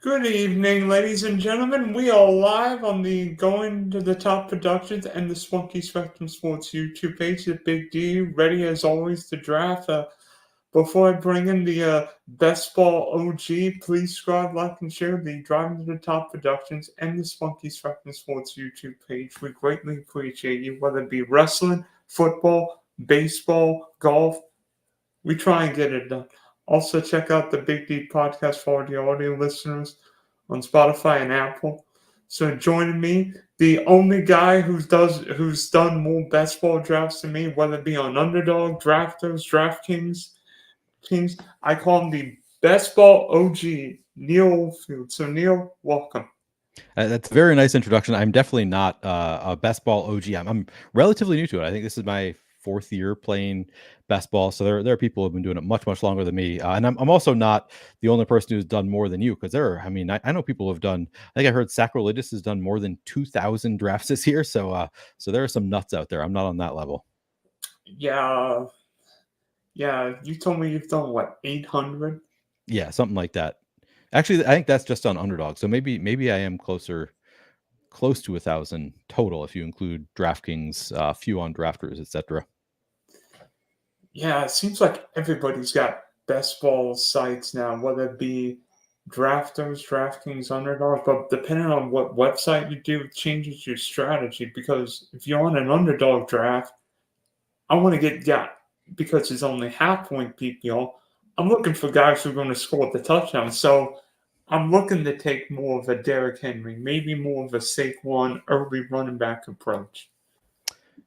Good evening, ladies and gentlemen. We are live on the Going to the Top Productions and the Spunky Spectrum Sports YouTube page. The Big D, ready as always to draft. Before I bring in the Best Ball OG, please subscribe, like, and share the Driving to the Top Productions and the Spunky Spectrum Sports YouTube page. We greatly appreciate you, whether it be wrestling, football, baseball, golf. We try and get it done. Also, check out the Big D podcast for the audio listeners on Spotify and Apple. So, joining me, the only guy who's done more best ball drafts than me, whether it be on Underdog, Drafters, DraftKings, Kings, I call him the best ball OG, Neil Orfield. So, Neil, welcome. That's a very nice introduction. I'm definitely not a best ball OG. I'm relatively new to it. I think this is my fourth year playing best ball. So there are people who have been doing it much longer than me. And I'm also not the only person who's done more than you, because I know people who have done, I think I heard Sacrilegious has done more than 2,000 drafts this year. So there are some nuts out there. I'm not on that level. Yeah, yeah. You told me you've done what, 800? Yeah, something like that. Actually, I think that's just on Underdog. So maybe I am close to 1,000 total if you include DraftKings, few on drafters, etc. Yeah, it seems like everybody's got best ball sites now, whether it be Drafters, DraftKings, Underdog, but depending on what website you do, it changes your strategy. Because if you're on an underdog draft, I want to get got because it's only half point PPR. I'm looking for guys who are going to score the touchdown. So I'm looking to take more of a Derrick Henry, maybe more of a Saquon early running back approach.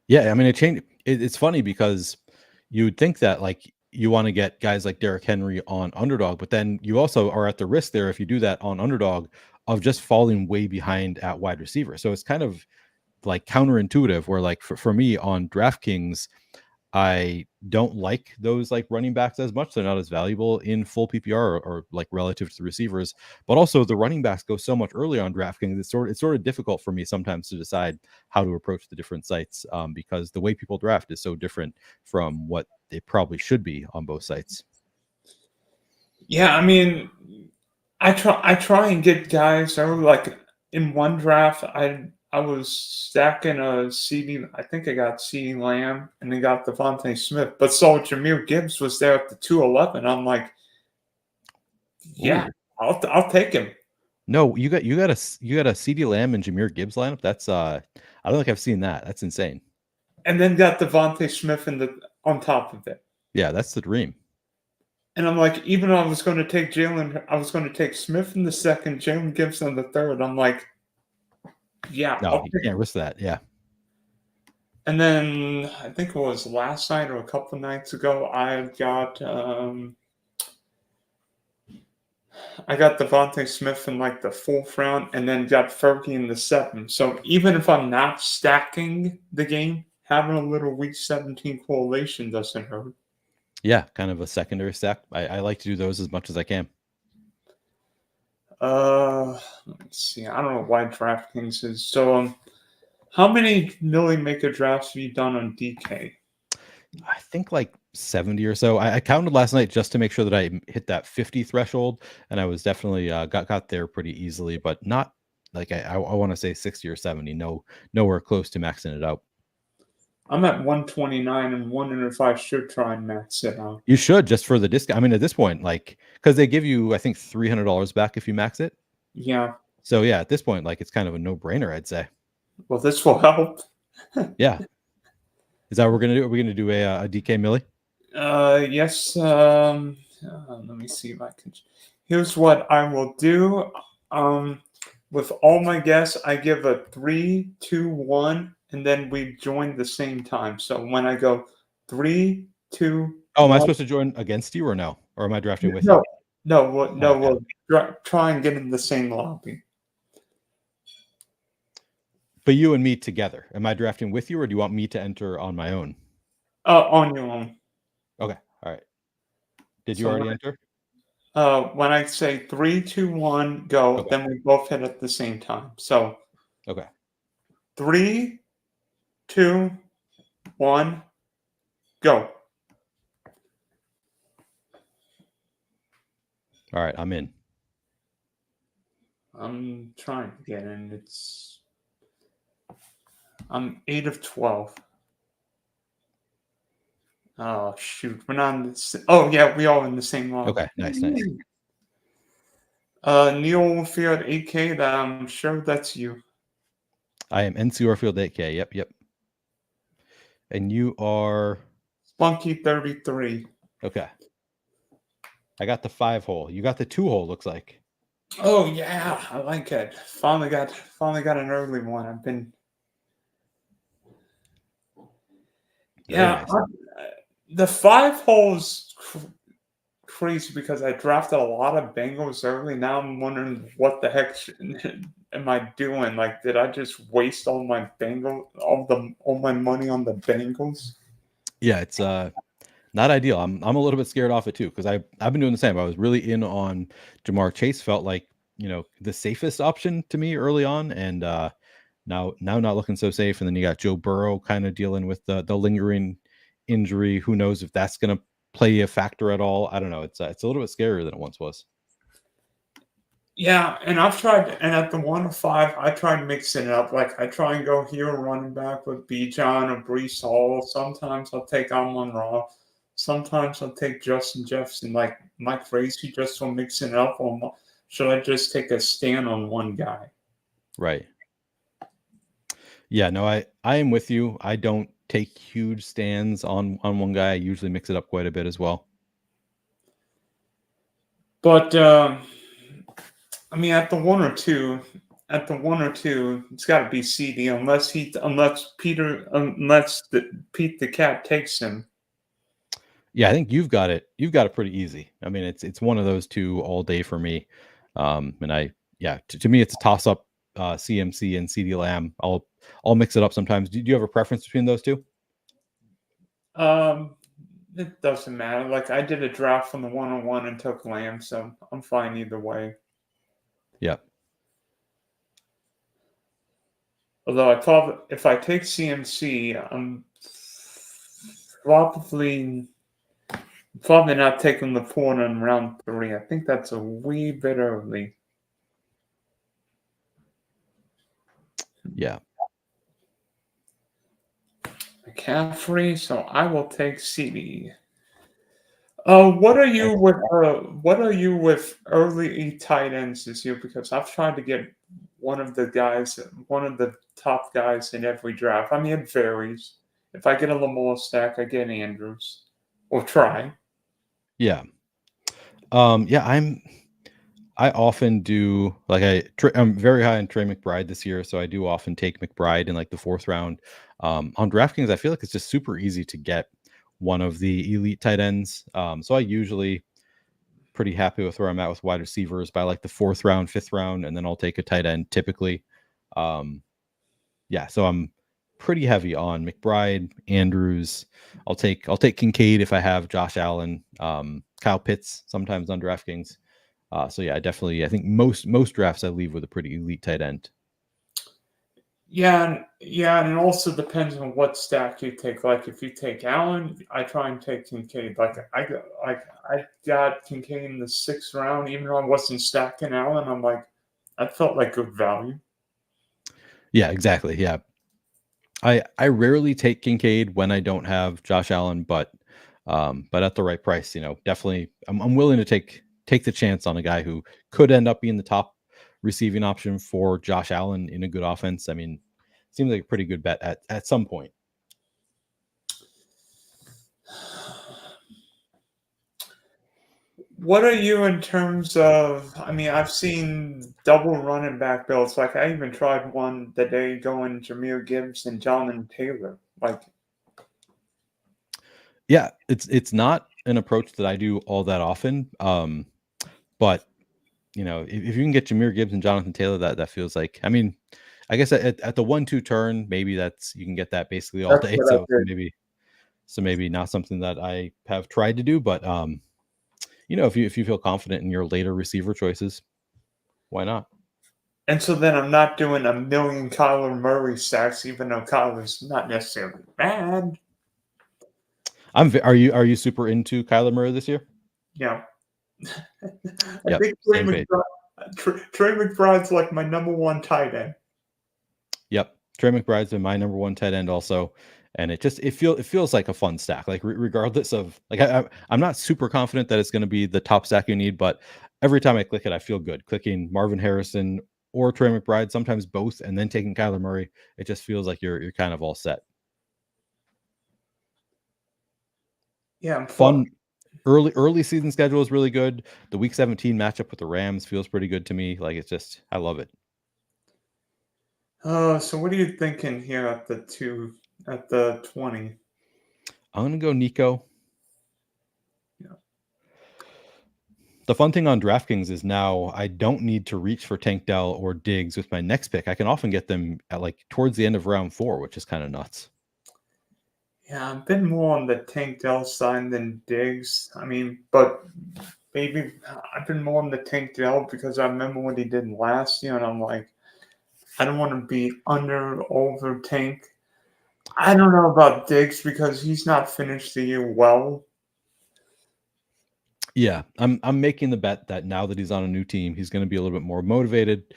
Yeah, I mean, it changed. It's funny because you would think that like you want to get guys like Derrick Henry on Underdog, but then you also are at the risk there if you do that on Underdog of just falling way behind at wide receiver. So it's kind of like counterintuitive. Where like for me on DraftKings, I don't like those like running backs as much. They're not as valuable in full PPR or like relative to the receivers. But also the running backs go so much earlier on DraftKings. It's sort of difficult for me sometimes to decide how to approach the different sites, because the way people draft is so different from what they probably should be on both sites. Yeah, I mean, I try and get guys. I remember, like in one draft, I was stacking a CD. I think I got CD Lamb and then got Devontae Smith, but saw Jameer Gibbs was there at the 211. I'm like, yeah, Ooh, I'll take him. no, you got a CD Lamb and Jameer Gibbs lineup. That's I don't think I've seen that. That's insane. And then got Devontae Smith in the on top of it. Yeah, that's the dream. And I'm like, even though I was going to take Jalen, I was going to take Smith in the second, Jalen Gibson in the third. I'm like, yeah, No, I'll you pick. can't risk that. Yeah. And then I think it was last night or a couple of nights ago, I got Devontae Smith in like the fourth round, and then got Fergie in the seventh. So even if I'm not stacking the game, having a little week 17 correlation doesn't hurt. Yeah, kind of a secondary stack. I like to do those as much as I can. Let me see. I don't know why DraftKings is so. How many Millie Maker drafts have you done on DK? I think like 70 or so. I counted last night just to make sure that I hit that 50 threshold, and I was definitely got there pretty easily, but not like I want to say 60 or 70. No, nowhere close to maxing it out. I'm at 129 and 105 should try and max it out. You should just for the discount. I mean, at this point, like because they give you I think $300 back if you max it. Yeah, So yeah, at this point, like it's kind of a no brainer, I'd say. well, this will help. Yeah, is that what we're gonna do? Are we gonna do a DK Millie? Yes. Let me see if I can. Here's what I will do. Um, with all my guests, I give a 3, 2, 1, and then we join the same time. So when I go three, two, Oh, am I one, supposed to join against you or no? Or am I drafting with you? no, no, Okay. we'll try and get in the same lobby. But you and me together. Am I drafting with you, or do you want me to enter on my own? On your own. Okay. All right. Did you So already enter? when I say 3, 2, 1, go, Okay. then we both hit at the same time. So Okay. 3, 2, 1, go. All right. I'm in. I'm trying to get in. I'm 8 of 12. Oh shoot, we're not in this. Oh yeah, we all in the same line. Okay, nice. Neil Orfield 8K. That I'm sure that's you. I am NC Orfield 8K. Yep. And you are Spunky 33. okay. I got the 5-hole. You got the 2-hole. Looks like. Oh yeah, I like it. Finally got an early one. I've been Very yeah. nice. The 5 holes crazy because I drafted a lot of Bengals early. Now I'm wondering what the heck am I doing? Like, did I just waste all my all my money on the Bengals? Yeah, it's not ideal. I'm a little bit scared off it too because I've been doing the same. I was really in on Jamar Chase. Felt like the safest option to me early on, and now not looking so safe. And then you got Joe Burrow kind of dealing with the lingering injury. Who knows if that's going to play a factor at all? I don't know. It's a little bit scarier than it once was. Yeah, and I've tried, and at the 105, I try mixing it up. Like, I try and go here running back with B. John or Brees Hall. Sometimes I'll take Amon Ra. Sometimes I'll take Justin Jefferson. Like, my crazy just for mixing it up. Or should I just take a stand on one guy? Right. Yeah, no, I am with you. I don't take huge stands on one guy. I usually mix it up quite a bit as well. But I mean, at the 1 or 2, it's got to be CD unless Pete the Cat takes him. Yeah, I think you've got it. You've got it pretty easy. I mean, it's one of those two all day for me. And to me, it's a toss up. CMC and CD Lamb. I'll mix it up sometimes. Do you have a preference between those two? Um, it doesn't matter. Like I did a draft from the 101 and took Lamb, so I'm fine either way. Yeah. Although if I take CMC, I'm probably not taking the corner in round 3. I think that's a wee bit early. Yeah. McCaffrey, so I will take CD. What are you with early tight ends this year? Because I've tried to get one of the top guys in every draft. I mean, it varies. If I get a Lamar stack, I get Andrews, or try. Yeah. I often do like I'm very high on Trey McBride this year, so I do often take McBride in like the 4th round. On DraftKings, I feel like it's just super easy to get one of the elite tight ends. So I usually pretty happy with where I'm at with wide receivers by like the 4th round, 5th round, and then I'll take a tight end typically. So I'm pretty heavy on McBride, Andrews. I'll take Kincaid if I have Josh Allen, Kyle Pitts sometimes on DraftKings. I think most drafts I leave with a pretty elite tight end. Yeah, and it also depends on what stack you take. Like if you take Allen, I try and take Kincaid. I got Kincaid in the 6th round, even though I wasn't stacking Allen. I'm like, that felt like good value. Yeah, exactly. Yeah. I rarely take Kincaid when I don't have Josh Allen, but at the right price, definitely I'm willing to take the chance on a guy who could end up being the top receiving option for Josh Allen in a good offense. I mean, seems like a pretty good bet at some point. What are you in terms of? I mean, I've seen double running back builds. Like I even tried one the day going Jameer Gibbs and Jonathan Taylor. Like, yeah, it's not an approach that I do all that often. But if you can get Jameer Gibbs and Jonathan Taylor, that feels like. I mean, I guess at the 1-2 turn, maybe you can get that basically all that's day. what I did. So maybe not something that I have tried to do, but if you feel confident in your later receiver choices, why not? And so then I'm not doing a million Kyler Murray stacks, even though Kyler's not necessarily bad. Are you super into Kyler Murray this year? Yeah. Yep, same page. Trey McBride's like my number one tight end. Yep. Trey McBride's been my number one tight end also. And it feels like a fun stack. Like regardless of like I'm not super confident that it's going to be the top stack you need, but every time I click it, I feel good. Clicking Marvin Harrison or Trey McBride, sometimes both, and then taking Kyler Murray, it just feels like you're kind of all set. Yeah, I'm Fun early season schedule is really good. The week 17 matchup with the Rams feels pretty good to me. Like I love it. So what are you thinking here at the 20? I'm gonna go Nico. Yeah. The fun thing on DraftKings is now I don't need to reach for Tank Dell or Diggs with my next pick. I can often get them at like towards the end of round 4, which is kind of nuts. Yeah, I've been more on the Tank Dell side than Diggs. I mean, but maybe I've been more on the Tank Dell because I remember what he did last year, and I'm like, I don't want to be under or over Tank. I don't know about Diggs because he's not finished the year well. Yeah, I'm making the bet that now that he's on a new team, he's going to be a little bit more motivated,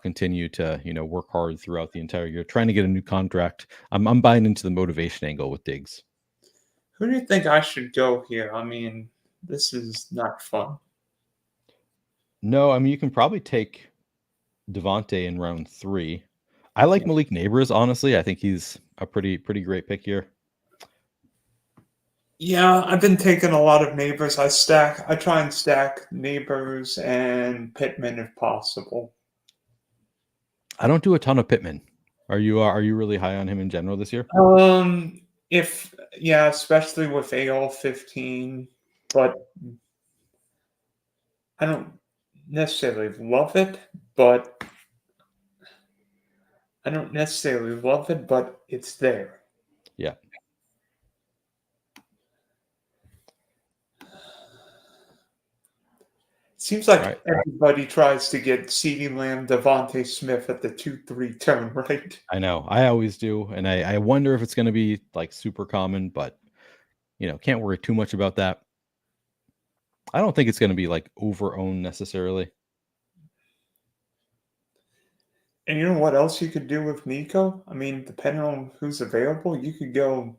continue to work hard throughout the entire year, trying to get a new contract. I'm buying into the motivation angle with Diggs. Who do you think I should go here? I mean, this is not fun. No, I mean you can probably take Devontae in round 3. I like Malik Neighbors, honestly. I think he's a pretty great pick here. Yeah, I've been taking a lot of neighbors. I try and stack neighbors and Pittman if possible. I don't do a ton of Pittman. Are you really high on him in general this year? If yeah, especially with AL 15, but I don't necessarily love it, but it's there. Yeah. Seems like Right. everybody tries to get CeeDee Lamb, Devontae Smith at the 2-3 turn, right? I know. I always do. And I wonder if it's going to be like super common, but can't worry too much about that. I don't think it's going to be like over owned necessarily. And you know what else you could do with Nico? I mean, depending on who's available, you could go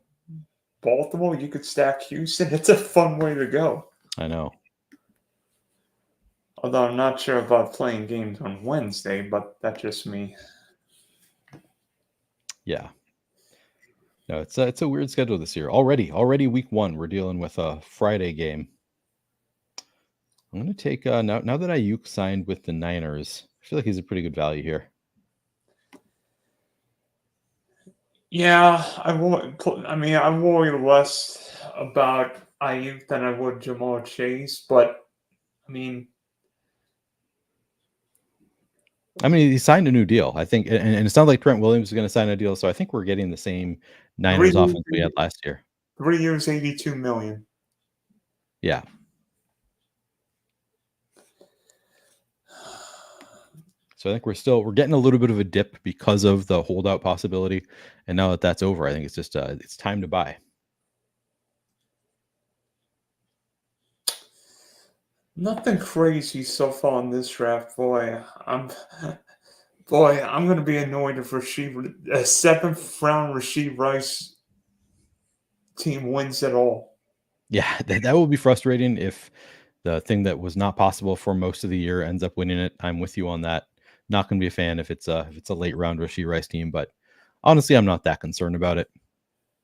Baltimore, you could stack Houston. It's a fun way to go. I know. Although I'm not sure about playing games on Wednesday, but that's just me. Yeah. No, it's a weird schedule this year. Already week 1, we're dealing with a Friday game. I'm going to take now that Ayuk signed with the Niners. I feel like he's a pretty good value here. Yeah, I worry less about Ayuk than I would Jamal Chase, but I mean, He signed a new deal. I think, and it sounds like Trent Williams is going to sign a deal. So I think we're getting the same three Niners offense we had last year. 3 years, 82 million. Yeah. So I think we're getting a little bit of a dip because of the holdout possibility, and now that that's over, I think it's just it's time to buy. Nothing crazy so far in this draft, boy. I'm going to be annoyed if a 7th round Rasheed Rice team wins at all. Yeah, that will be frustrating if the thing that was not possible for most of the year ends up winning it. I'm with you on that. Not going to be a fan if it's a late round Rasheed Rice team, but honestly, I'm not that concerned about it.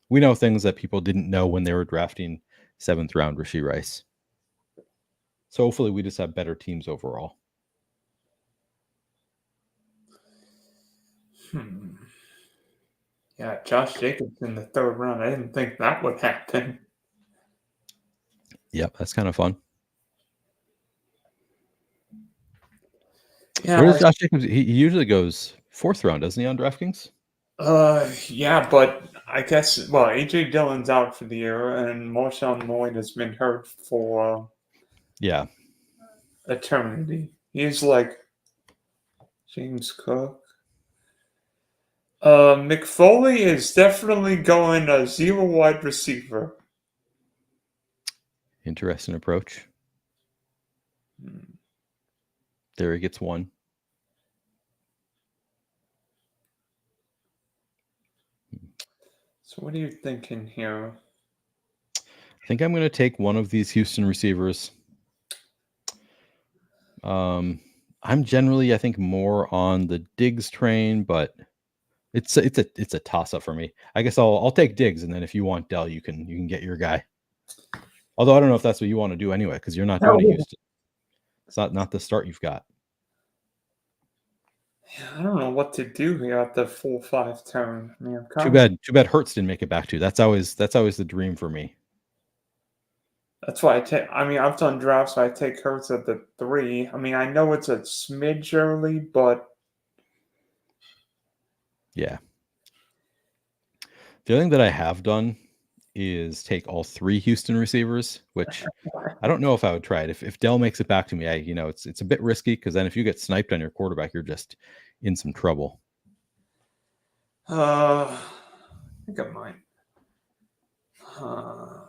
We know things that people didn't know when they were drafting 7th round Rasheed Rice. So hopefully we just have better teams overall. Yeah, Josh Jacobs in the 3rd round. I didn't think that would happen. Yep, that's kind of fun. Yeah, Where does Josh Jacobs? He usually goes 4th round, doesn't he, on DraftKings? yeah, but I guess AJ Dillon's out for the year, and Marshawn Lloyd has been hurt for Yeah. eternity. He's like James Cook. McFoley is definitely going a 0 wide receiver. Interesting approach. There he gets one. So what are you thinking here? I think I'm going to take one of these Houston receivers. I'm generally, I think, more on the Diggs train, but it's a toss up for me. I guess I'll take Diggs, and then if you want Dell, you can get your guy. Although I don't know if that's what you want to do anyway, because you're not going to Houston. It's not the start you've got. I don't know what to do here at the 4-5 turn. I mean, I'm Too kind bad Hurts didn't make it back to. That's always the dream for me. That's why I take. I mean, I've done drafts. So I take Hurts at the 3. I mean, I know it's a smidge early, but Yeah. The other thing that I have done is take all 3 Houston receivers, which I don't know if I would try it. If Dell makes it back to me, it's a bit risky because then if you get sniped on your quarterback, you're just in some trouble. I think I might. I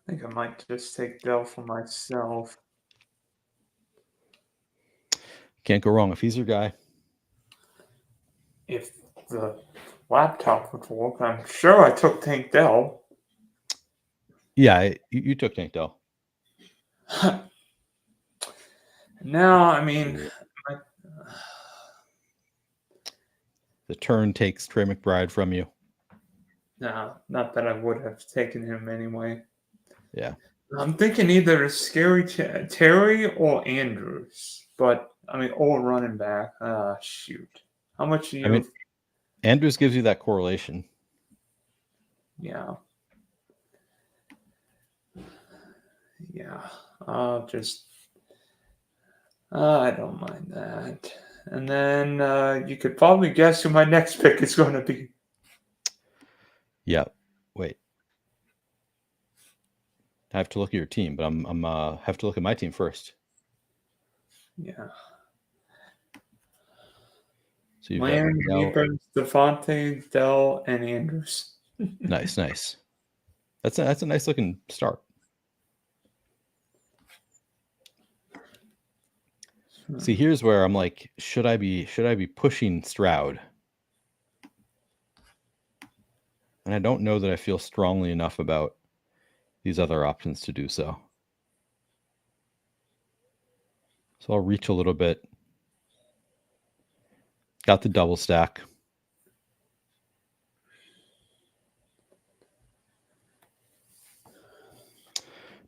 think I might just take Dell for myself. Can't go wrong if he's your guy. If the laptop would work, I'm sure I took Tank Dell. Yeah, you took Tank Dell. Now, I mean, the turn takes Trey McBride from you. no, not that I would have taken him anyway. Yeah. I'm thinking either Scary Terry or Andrews, but I mean, or running back. Shoot. How much do you? I mean, Andrews gives you that correlation. Yeah. Yeah. I'll just. I don't mind that. And then you could probably guess who my next pick is going to be. Yeah. Wait. I have to look at your team, but I'm have to look at my team first. Yeah. So you've Landry, got Reapers, Devontae, Dell, and Andrews. nice. That's a nice looking start. See, here's where I'm like, should I be pushing Stroud? And I don't know that I feel strongly enough about these other options to do so. So I'll reach a little bit. Got the double stack.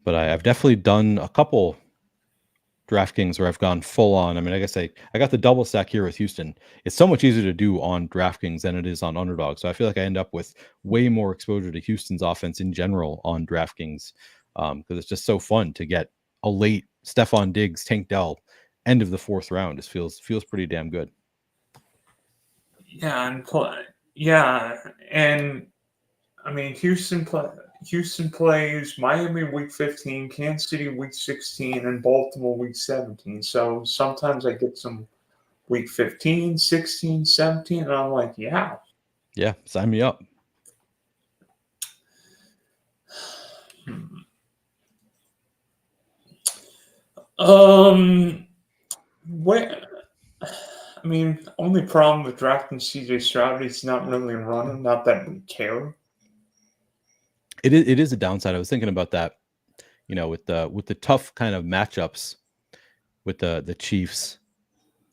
But I've definitely done a couple DraftKings where I've gone full on. I mean, I guess I got the double stack here with Houston. It's so much easier to do on DraftKings than it is on Underdog. So I feel like I end up with way more exposure to Houston's offense in general on DraftKings because it's just so fun to get a late Stephon Diggs, Tank Dell, end of the 4th round. It feels pretty damn good. Yeah, and I mean Houston plays Miami week 15, Kansas City week 16, and Baltimore week 17. So sometimes I get some week 15, 16, 17, and I'm like, yeah. Yeah, sign me up. Where I mean, only problem with drafting CJ Stroud is not really running. Not that we care. It is a downside. I was thinking about that, with the tough kind of matchups with the Chiefs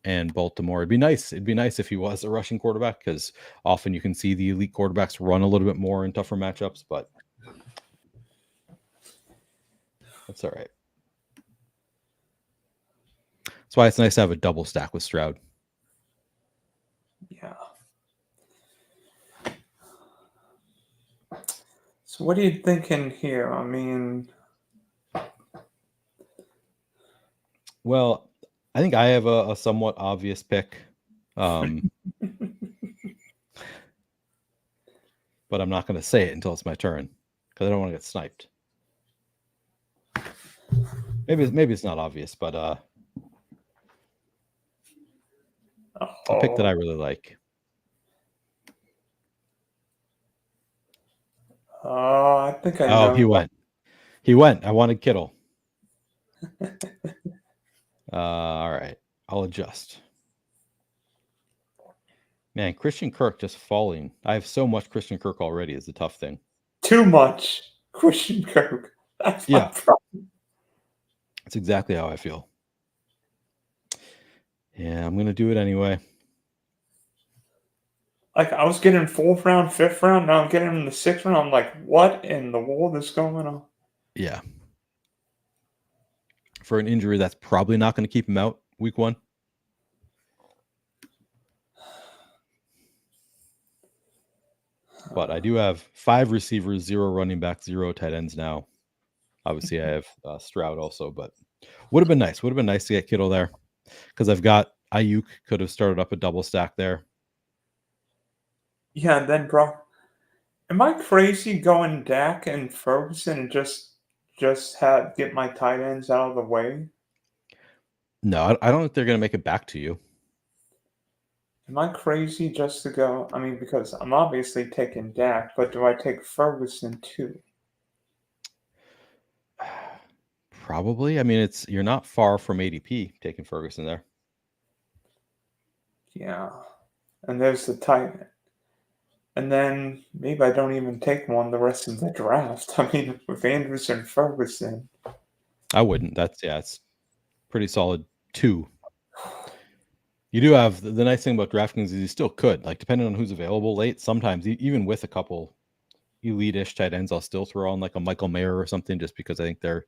and Baltimore. It'd be nice if he was a rushing quarterback because often you can see the elite quarterbacks run a little bit more in tougher matchups, but that's all right. That's why it's nice to have a double stack with Stroud. Yeah. So what are you thinking here? I mean, well, I think I have a somewhat obvious pick. But I'm not going to say it until it's my turn because I don't want to get sniped. Maybe it's not obvious, but a pick that I really like. I think I know. Oh, he went. I wanted Kittle. All right, I'll adjust. Man, Christian Kirk just falling. I have so much Christian Kirk already is the tough thing. Too much Christian Kirk. That's my Yeah, problem. that's exactly how I feel. Yeah, I'm gonna do it anyway. Like I was getting fourth round, fifth round. Now I'm getting in the sixth round. I'm like, what in the world is going on? Yeah, for an injury that's probably not going to keep him out week 1. But I do have 5 receivers, 0 running backs, 0 tight ends now. Obviously, I have Stroud also, but would have been nice. Would have been nice to get Kittle there because I've got Ayuk. Could have started up a double stack there. Yeah, and then bro, am I crazy going Dak and Ferguson and just have get my tight ends out of the way? No, I don't think they're going to make it back to you. Am I crazy just to go? I mean, because I'm obviously taking Dak, but do I take Ferguson too? Probably. I mean, you're not far from ADP taking Ferguson there. Yeah. And there's the tight end. And then maybe I don't even take one the rest of the draft. I mean, with Anderson and Ferguson. I wouldn't. It's pretty solid 2. You do have the nice thing about DraftKings is you still could, like, depending on who's available late. Sometimes even with a couple elite-ish tight ends, I'll still throw on like a Michael Mayer or something just because I think they're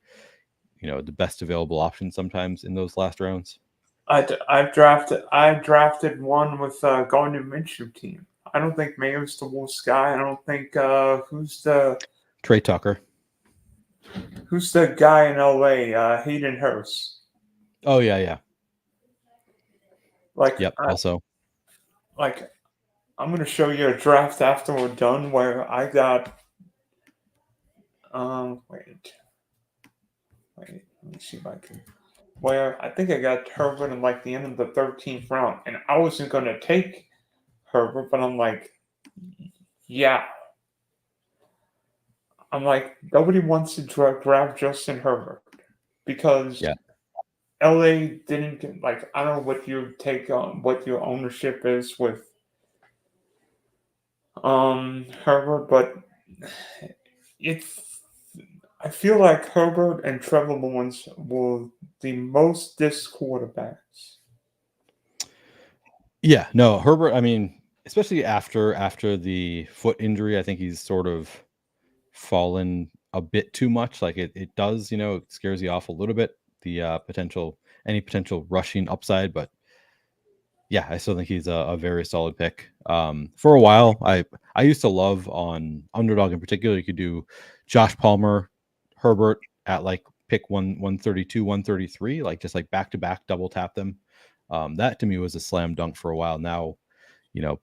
the best available option sometimes in those last rounds. I drafted one with Gardner Minshew team. I don't think Mayer's the worst guy. I don't think Trey Tucker. who's the guy in LA? Hayden Hurst. Oh yeah. Like Yep. Also, like I'm gonna show you a draft after we're done where I got wait, let me see if I can where I think I got Herbert in like the end of the 13th round, and I wasn't gonna take Herbert, but I'm like, yeah. I'm like, nobody wants to grab Justin Herbert because yeah. LA didn't get, like, I don't know what your take on what your ownership is with Herbert, but it's I feel like Herbert and Trevor Lawrence were the most dissed quarterbacks. Yeah, no, Herbert, I mean, especially after the foot injury, I think he's sort of fallen a bit too much. Like it does, it scares you off a little bit, the any potential rushing upside, but yeah, I still think he's a very solid pick. For a while, I used to love on Underdog in particular. You could do Josh Palmer, Herbert at like pick 132, 133, like just like back to back double tap them. That to me was a slam dunk for a while. Now,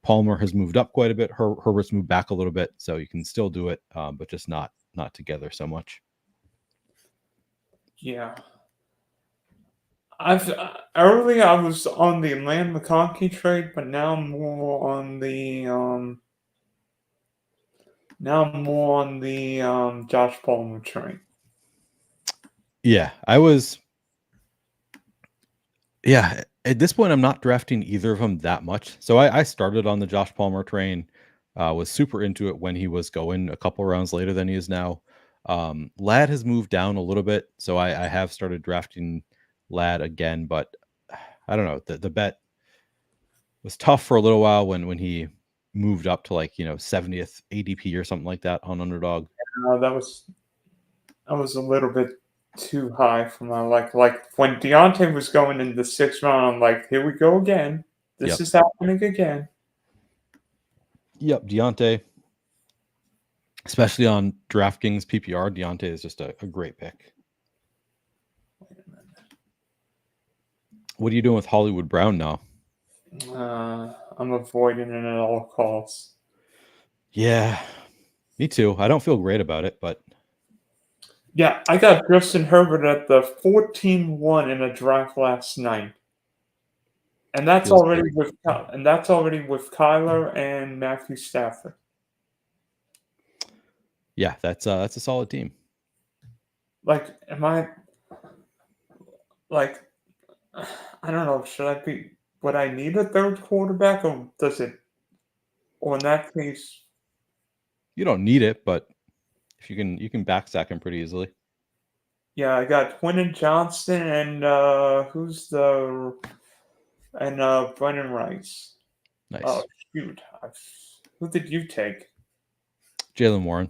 Palmer has moved up quite a bit. Herbert's moved back a little bit, so you can still do it, but just not together so much. Yeah. I've earlier I was on the Land McConkey trade, but now I'm more on the Josh Palmer train. Yeah, I was. Yeah, at this point, I'm not drafting either of them that much. So I started on the Josh Palmer train, was super into it when he was going a couple rounds later than he is now. Lad has moved down a little bit, so I have started drafting Lad again, but I don't know. The bet was tough for a little while when he moved up to like 70th ADP or something like that on Underdog. That was a little bit too high for my like when Deontay was going in the sixth round. I'm like, here we go again. This Yep, is happening again. yep. Deontay, especially on DraftKings PPR, Deontay is just a great pick. What are you doing with Hollywood Brown now? I'm avoiding it at all costs. Yeah, me too. I don't feel great about it, but Yeah, I got Justin Herbert at the 14-1 in a draft last night. And that's feels already good. with Kyler and Matthew Stafford. Yeah, that's a solid team. Like, am I? like I don't know. Should I be? Would I need a third quarterback, or does it? Or in that case, You don't need it, but if you can backstack him pretty easily. yeah, I got Quentin Johnston and who's the and Brennan Rice. Oh Nice. shoot, who did you take? Jalen Warren.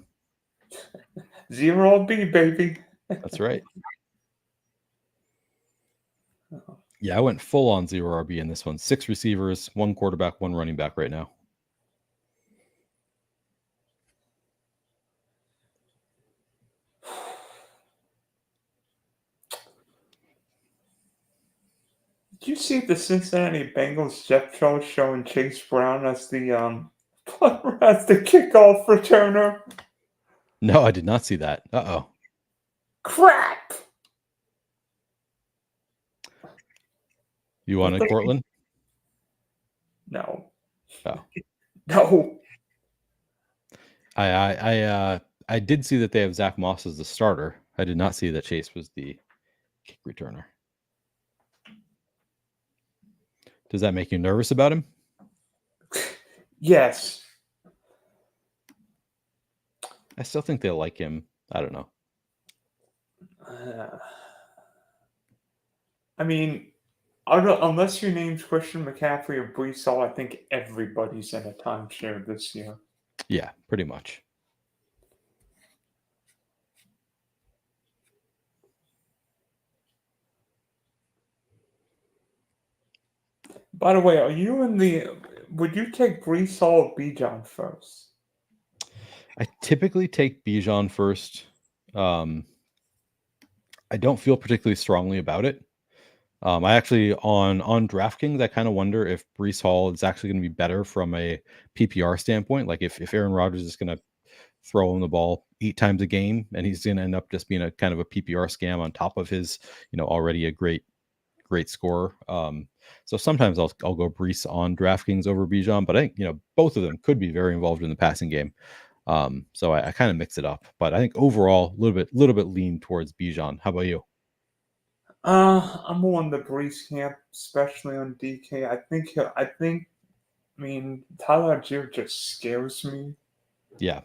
Zero B baby. That's right. Yeah, I went full on zero RB in this one. 6 receivers, 1 quarterback, 1 running back right now. Did you see the Cincinnati Bengals depth chart showing Chase Brown as the as the kickoff returner? No, I did not see that. Uh-oh. Crap! You What wanted the- Cortland? No. Oh. No. I did see that they have Zach Moss as the starter. I did not see that Chase was the kick returner. Does that make you nervous about him? Yes. I still think they like him. I don't know. I mean, unless your name's Christian McCaffrey or Brees Hall, I think everybody's in a timeshare this year. Yeah, pretty much. By the way, are you in the? Would you take Brees Hall or Bijan first? I typically take Bijan first. I don't feel particularly strongly about it. I actually on DraftKings, I kind of wonder if Brees Hall is actually going to be better from a PPR standpoint. Like if Aaron Rodgers is going to throw him the ball 8 times a game and he's going to end up just being a kind of a PPR scam on top of his, already a great scorer. So sometimes I'll go Brees on DraftKings over Bijan, but I think both of them could be very involved in the passing game. So I kind of mix it up, but I think overall a little bit lean towards Bijan. How about you? I'm more on the Brees camp, especially on DK. I mean, Tyler Gill just scares me. Yeah.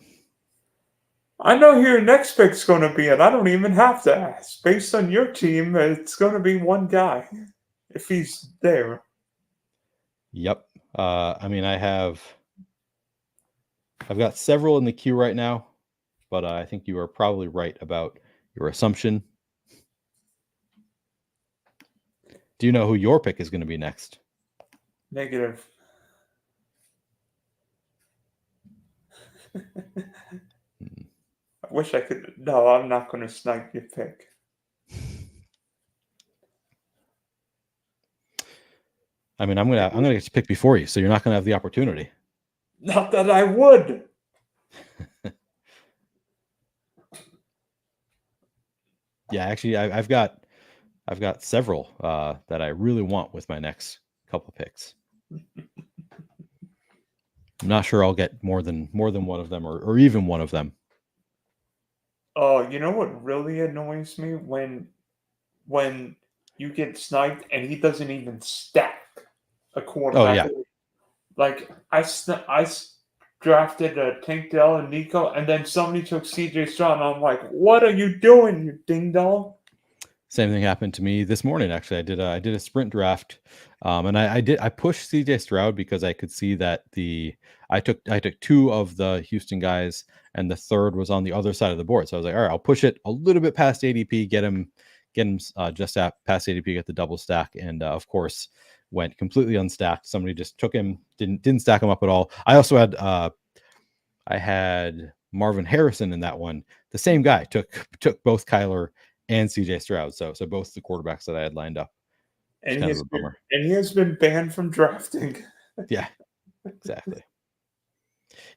I know who your next pick's going to be, and I don't even have to ask. Based on your team, it's going to be one guy, if he's there. Yep. I mean, I've got several in the queue right now, but I think you are probably right about your assumption. Do you know who your pick is going to be next? Negative. I wish I could. No, I'm not going to snipe your pick. I mean, I'm gonna get to pick before you, so you're not gonna have the opportunity. Not that I would. Yeah, actually, I've got several that I really want with my next couple picks. I'm not sure I'll get more than one of them, or even one of them. Oh, you know what really annoys me when you get sniped and he doesn't even stack a Oh quarterback. yeah, Like I drafted Tank Dell and Nico, and then somebody took CJ Stroud, and I'm like, "What are you doing, you ding dong?" same thing happened to me this morning. Actually, I did a sprint draft, and I pushed CJ Stroud because I could see that I took 2 of the Houston guys, and the third was on the other side of the board. So I was like, all right, I'll push it a little bit past ADP, get him just past ADP, get the double stack, and of course went completely unstacked. Somebody just took him, didn't stack him up at all. I also had I had Marvin Harrison in that one. The same guy took both Kyler and CJ Stroud. So both the quarterbacks that I had lined up. It's And kind of a bummer. he has been banned from drafting. Yeah, exactly.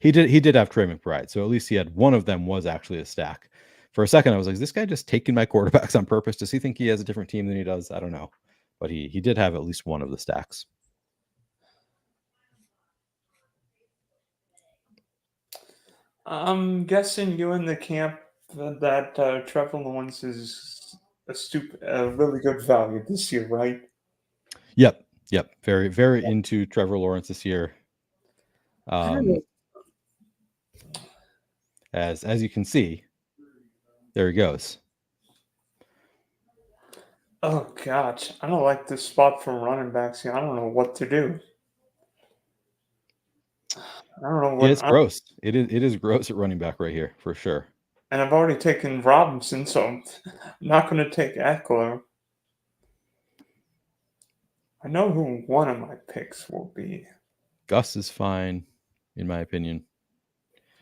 He did have Trey McBride, so at least he had one of them was actually a stack. For a second, I was like, is this guy just taking my quarterbacks on purpose? Does he think he has a different team than he does? I don't know. But he did have at least one of the stacks. I'm guessing you in the camp that Trevor Lawrence is a really good value this year, right? Yep, yep. Very, very into Trevor Lawrence this year. I don't Um, know. as you can see, there he goes. Oh gosh, I don't like this spot for running backs here. I don't know what to do. I don't know Yeah, what. it's gross. It is gross at running back right here for sure. And I've already taken Robinson, so I'm not going to take Eckler. I know who one of my picks will be. Gus is fine, in my opinion.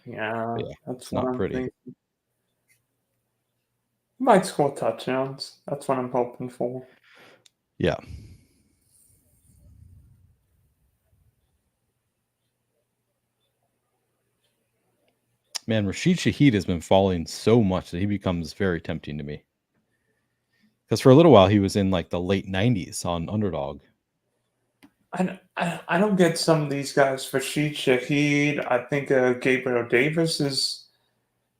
Yeah, But yeah, that's it's what not I'm pretty. thinking. Might score touchdowns. That's what I'm hoping for. Yeah. Man, Rashid Shaheed has been falling so much that he becomes very tempting to me. Because for a little while he was in like the late 90s on Underdog. I don't get some of these guys. Rashid Shaheed, I think Gabriel Davis is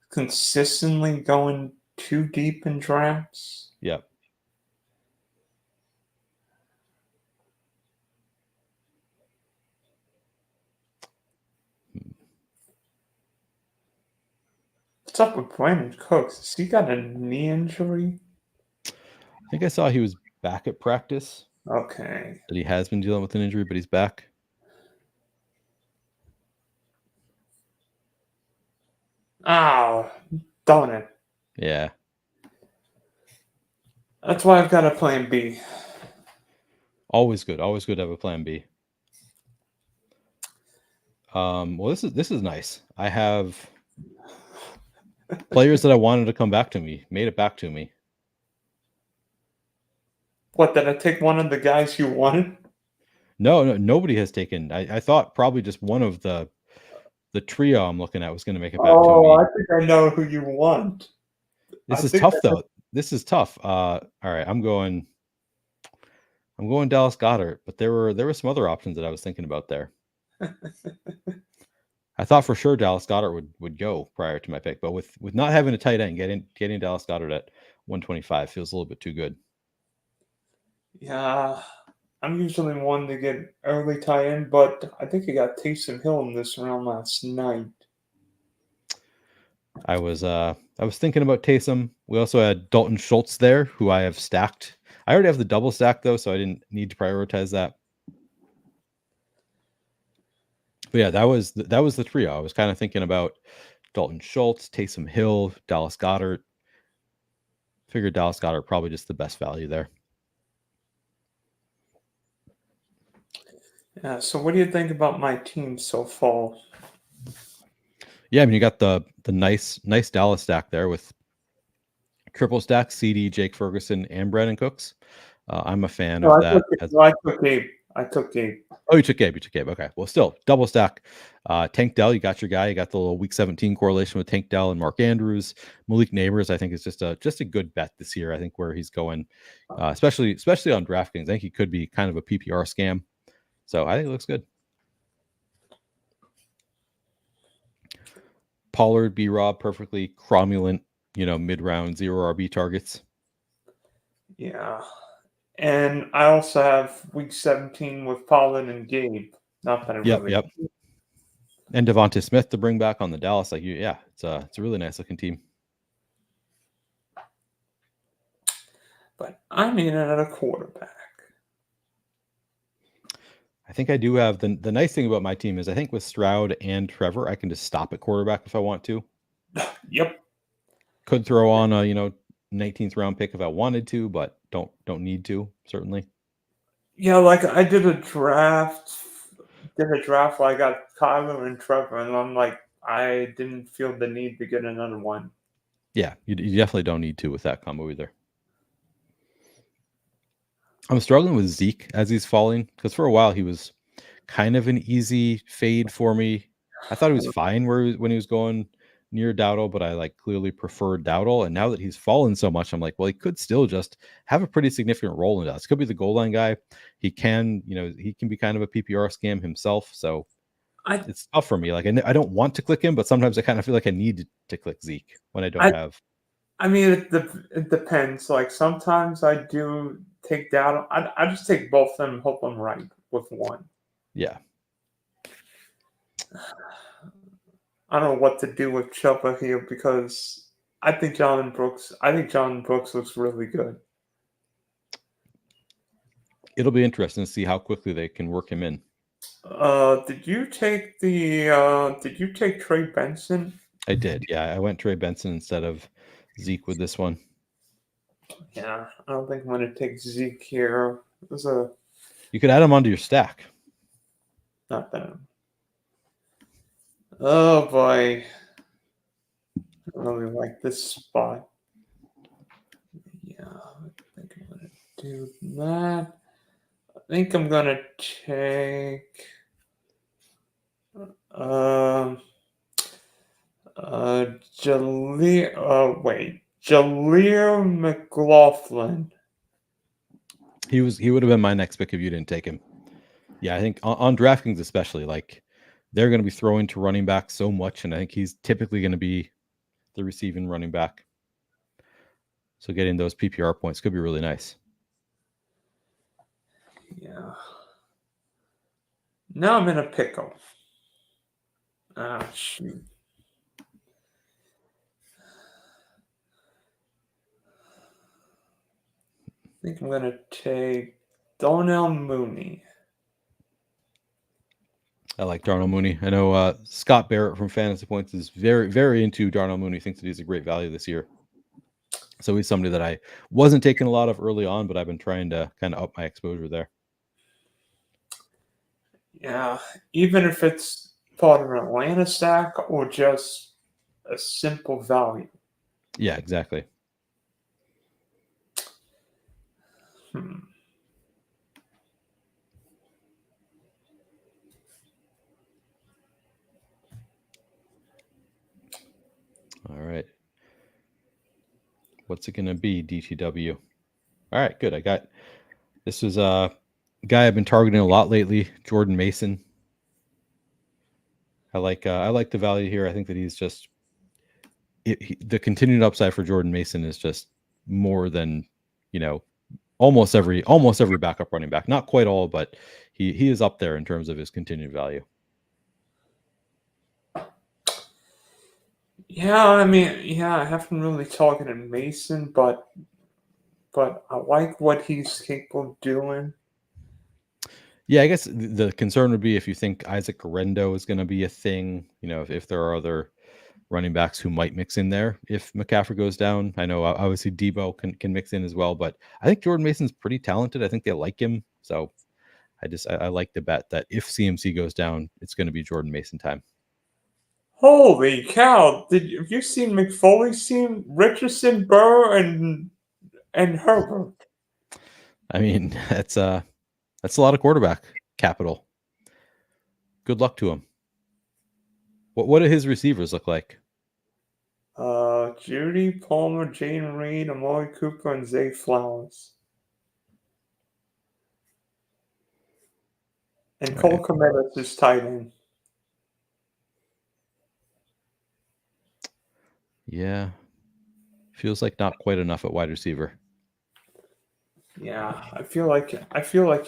consistently going too deep in drafts. Yep. What's up with Brandon Cooks? Has he got a knee injury? I think I saw he was back at practice. Okay. That he has been dealing with an injury, but he's back. Oh, darn it. Yeah. That's why I've got a plan B. Always good. Always good to have a plan B. Well, this is nice. I have players that I wanted to come back to me, made it back to me. What, did I take one of the guys you wanted? No, nobody has taken. I thought probably just one of the trio I'm looking at was going to make it back to Oh, me. I think I know who you want. I This is think tough though. This is tough. All right, I'm going Dallas Goedert, but there were some other options that I was thinking about there. I thought for sure Dallas Goedert would go prior to my pick, but with not having a tight end, getting Dallas Goedert at 125 feels a little bit too good. Yeah, I'm usually one to get early tie-in, but I think I got Taysom Hill in this round last night. I was thinking about Taysom. We also had Dalton Schultz there, who I have stacked. I already have the double stack though, so I didn't need to prioritize that. But yeah, that was the trio. I was kind of thinking about Dalton Schultz, Taysom Hill, Dallas Goedert. Figured Dallas Goedert probably just the best value there. Yeah, so what do you think about my team so far? Yeah, I mean you got the nice Dallas stack there with triple stack CD, Jake Ferguson, and Brandon Cooks. I'm a fan No, of that. I took Gabe. I took Gabe. Oh, you took Gabe. Okay. Well, still double stack. Tank Dell, you got your guy. You got the little week 17 correlation with Tank Dell and Mark Andrews. Malik Neighbors, I think, is just a good bet this year. I think where he's going, especially on DraftKings, I think he could be kind of a PPR scam. So I think it looks good. Pollard, B Rob, perfectly cromulent, mid round 0 RB targets. Yeah. And I also have week 17 with Pollard and Gabe. Not that I really. Yep. And Devonta Smith to bring back on the Dallas, it's a really nice looking team. But I'm in at a quarterback. I think I do have the nice thing about my team is I think with Stroud and Trevor, I can just stop at quarterback if I want to. Yep. Could throw on a 19th round pick if I wanted to, but don't need to, certainly. Yeah, like I did a draft. Where I got Kyler and Trevor, and I'm like, I didn't feel the need to get another one. Yeah, you definitely don't need to with that combo either. I'm struggling with Zeke as he's falling because for a while he was kind of an easy fade for me. I thought he was fine when he was going near Dowdle, but I clearly preferred Dowdle. And now that he's fallen so much, I'm like, well, he could still just have a pretty significant role in that. This could be the goal line guy. He can be kind of a PPR scam himself. So it's tough for me. I don't want to click him, but sometimes I kind of feel like I need to click Zeke when I don't have. I mean, it depends. Like sometimes I do take down. I just take both of them and hope I'm right with one. Yeah. I don't know what to do with Chuba here because I think John Brooks looks really good. It'll be interesting to see how quickly they can work him in. Did you take Trey Benson? I did. Yeah, I went Trey Benson instead of Zeke with this one. Yeah, I don't think I'm gonna take Zeke here. There's a You could add him onto your stack. not that. Oh boy, I really like this spot. Yeah, I think I'm gonna do that. I think I'm gonna take um Jalir McLaughlin. He would have been my next pick if you didn't take him. Yeah, I think on DraftKings especially, like they're going to be throwing to running back so much, and I think he's typically going to be the receiving running back. So getting those PPR points could be really nice. Yeah. Now I'm in a pickle. Ah, shoot. I think I'm gonna take Donnell Mooney. I like Darnell Mooney. I know Scott Barrett from Fantasy Points is very, very into Darnell Mooney. Thinks that he's a great value this year. So he's somebody that I wasn't taking a lot of early on, but I've been trying to kind of up my exposure there. Yeah, even if it's part of an Atlanta stack or just a simple value. Yeah, exactly. Hmm. All right. What's it going to be, DTW? All right, good. This was a guy I've been targeting a lot lately, Jordan Mason. I like the value here. I think that he's just the continued upside for Jordan Mason is just more than almost every backup running back. Not quite all, but he is up there in terms of his continued value. Yeah, I mean, yeah, I haven't really targeted Mason, but I like what he's capable of doing. Yeah, I guess the concern would be if you think Isaac Garendo is going to be a thing. If there are other running backs who might mix in there if McCaffrey goes down. I know obviously Debo can mix in as well, but I think Jordan Mason's pretty talented. I think they like him, so I like the bet that if CMC goes down, it's going to be Jordan Mason time. Holy cow! Have you seen McFoley, seen Richardson, Burr, and Herbert? I mean, that's a lot of quarterback capital. Good luck to him. What do his receivers look like? Judy, Palmer, Jane Reed, Amari Cooper, and Zay Flowers. And All Cole right. Kmet is tight end. Yeah, feels like not quite enough at wide receiver. Yeah, I feel like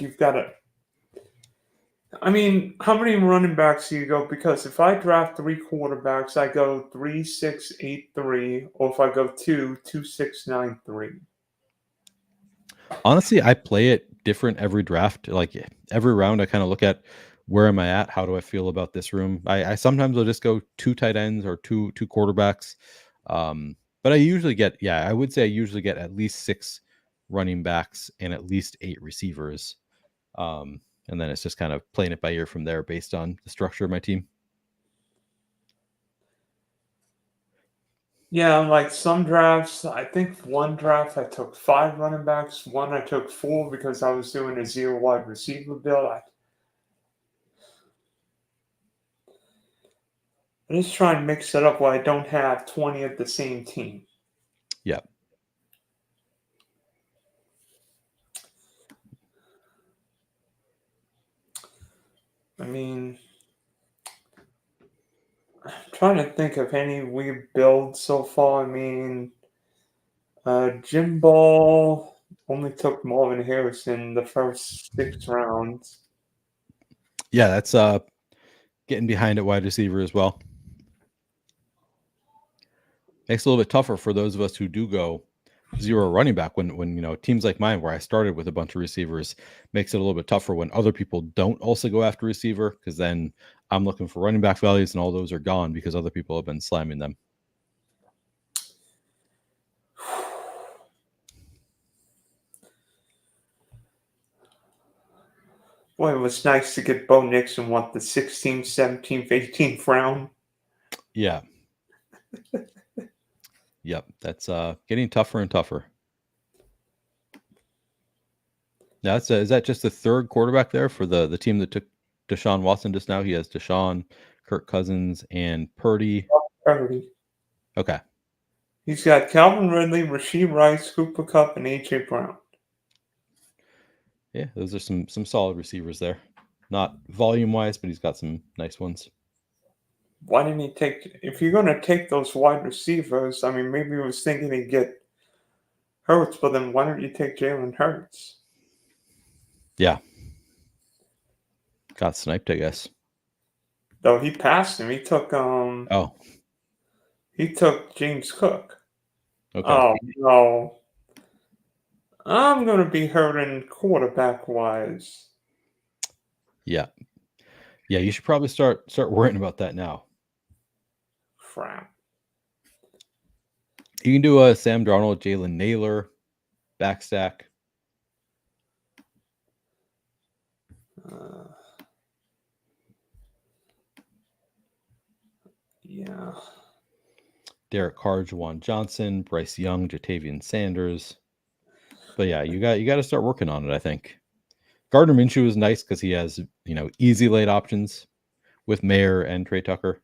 you've got to. I mean, how many running backs do you go? Because if I draft 3 quarterbacks, I go 3-6-8-3, or if I go 2-2-6-9-3. Honestly, I play it different every draft. Like every round, I kind of look at where am I at? How do I feel about this room? I sometimes will just go 2 tight ends or two quarterbacks. But I usually get, I would say I usually get at least 6 running backs and at least 8 receivers. And then it's just kind of playing it by ear from there based on the structure of my team. Yeah, like some drafts, I think one draft I took 5 running backs, one I took 4 because I was doing a 0 wide receiver build. I just try and mix it up where I don't have 20 of the same team. Yeah. I mean, I'm trying to think of any we build so far. I mean, Jim Ball only took Marvin Harrison the first 6 rounds. Yeah, that's getting behind at wide receiver as well. Makes it a little bit tougher for those of us who do go zero running back when teams like mine where I started with a bunch of receivers makes it a little bit tougher when other people don't also go after receiver, because then I'm looking for running back values and all those are gone because other people have been slamming them. Boy, it was nice to get Bo Nixon, the 16th, 17th, 18th round. Yeah. Yep. That's getting tougher and tougher. Now, is that just the third quarterback there for the team that took Deshaun Watson just now? He has Deshaun, Kirk Cousins, and Purdy. Purdy. Okay. He's got Calvin Ridley, Rasheed Rice, Cooper Kupp, and A.J. Brown. Yeah, those are some solid receivers there. Not volume-wise, but he's got some nice ones. Why didn't he take... If you're going to take those wide receivers, I mean, maybe he was thinking he'd get Hurts, but then why don't you take Jalen Hurts? Yeah. Got sniped, I guess. Though he passed him. He took He took James Cook. Okay. Oh no. I'm gonna be hurting quarterback wise. Yeah. Yeah, you should probably start worrying about that now. Crap. You can do a Sam Darnold, Jalen Naylor, backstack. Yeah. Derek Carr, Juwan Johnson, Bryce Young, Jatavian Sanders. But yeah, you got to start working on it, I think. Gardner Minshew is nice because he has, easy late options with Mayer and Trey Tucker.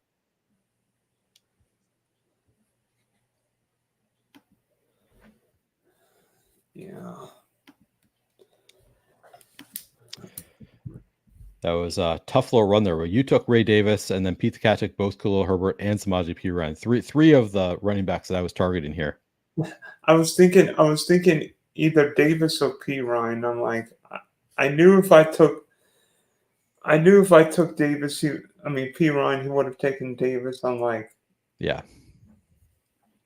Yeah. That was a tough little run there where you took Ray Davis and then Pete Tkaczyk, both Khalil Herbert and Samaje Perine. Three of the running backs that I was targeting here. I was thinking either Davis or Perine. I'm like, I knew if I took Davis, Perine, he would have taken Davis. I'm like, yeah.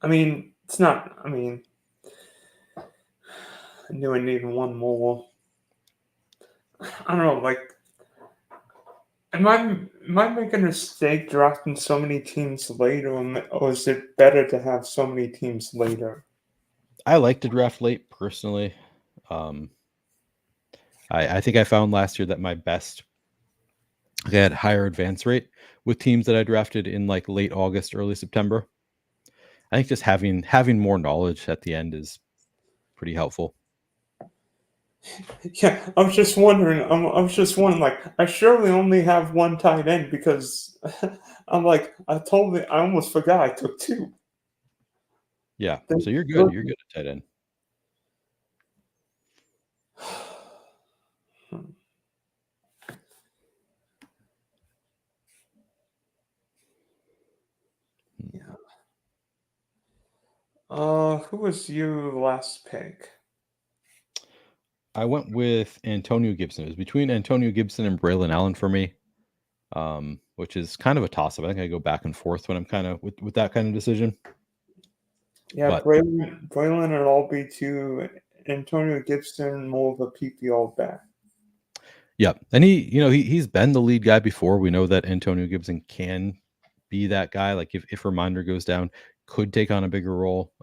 I mean, it's not. I mean, I knew I needed one more. I don't know, like. Am I making a mistake drafting so many teams later, or is it better to have so many teams later? I like to draft late personally. I think I found last year that my best I had higher advance rate with teams that I drafted in like late August, early September. I think just having more knowledge at the end is pretty helpful. Yeah, I was just wondering. Like, I surely only have one tight end because I'm like, I almost forgot I took two. Yeah, so you're good. You're good at tight end. Yeah. Who was your last pick? I went with Antonio Gibson. It was between Antonio Gibson and Braylon Allen for me, which is kind of a toss-up. I think I go back and forth when I'm kind of with that kind of decision. Yeah, But Braylon and all be to Antonio Gibson, more of a PPR back. yeah, and he's been the lead guy before. We know that Antonio Gibson can be that guy. Like if Reminder goes down, could take on a bigger role.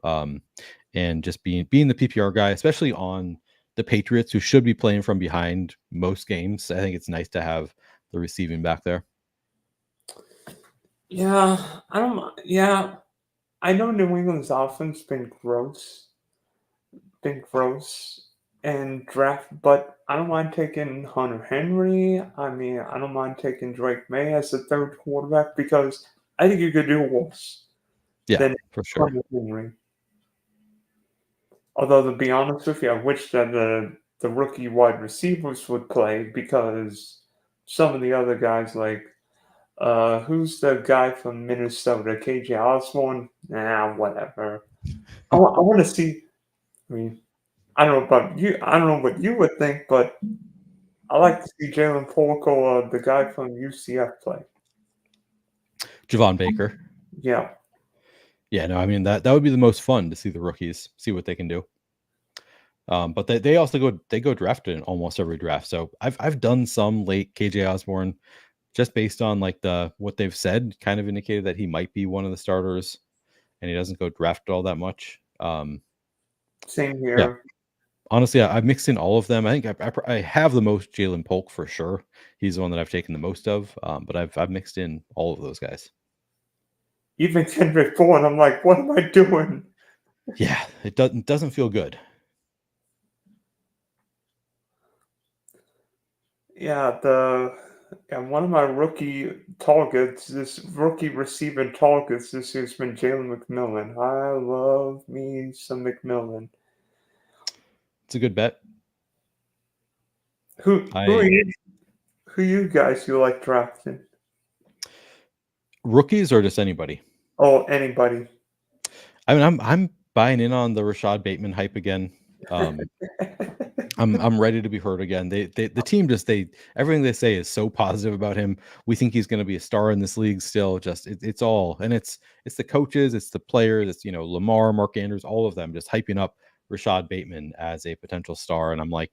And just being the PPR guy, especially on the Patriots, who should be playing from behind most games. I think it's nice to have the receiving back there. Yeah, I know New England's offense been gross, and draft, but I don't mind taking Hunter Henry. I mean, I don't mind taking Drake May as the third quarterback because I think you could do worse Yeah, for sure. Hunter Henry. Although, to be honest with you, I wish that the rookie wide receivers would play because some of the other guys, like who's the guy from Minnesota, KJ Osborne? Nah, whatever. I want to see. I mean, I don't know about you. I don't know what you would think, but I like to see Jalen Polk or the guy from UCF play. Javon Baker. Yeah. Yeah, no, I mean that would be the most fun to see the rookies, see what they can do. But they also go drafted in almost every draft. So I've done some late KJ Osborne just based on like what they've said, kind of indicated that he might be one of the starters, and he doesn't go drafted all that much. Same Yeah, here. honestly, I've mixed in all of them. I think I have the most Jalen Polk for sure. He's the one that I've taken the most of. But I've mixed in all of those guys. Even Kendrick Bourne, I'm like, what am I doing? Yeah, it doesn't feel good. Yeah, one of my rookie targets, this rookie receiver targets this year's been Jalen McMillan. I love me some McMillan. It's a good bet. Who are you? Who you guys you like drafting? Rookies or just anybody. Oh, anybody. I mean, I'm buying in on the Rashad Bateman hype again. I'm ready to be heard again. The team everything they say is so positive about him. We think he's going to be a star in this league still. Just it's all, and it's the coaches, it's the players, it's Lamar, Mark Andrews, all of them just hyping up Rashad Bateman as a potential star. And I'm like,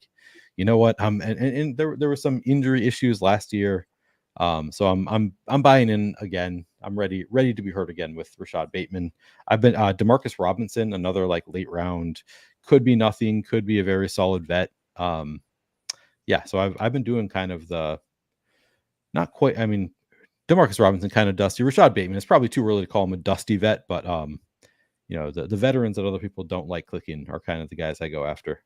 you know what? And there were some injury issues last year. So I'm buying in again. I'm ready to be heard again with Rashad Bateman. I've been Demarcus Robinson, another like late round, could be nothing, could be a very solid vet. Yeah, so I've been doing kind of the not quite. I mean, Demarcus Robinson kind of dusty. Rashad Bateman, it's probably too early to call him a dusty vet, but the veterans that other people don't like clicking are kind of the guys I go after.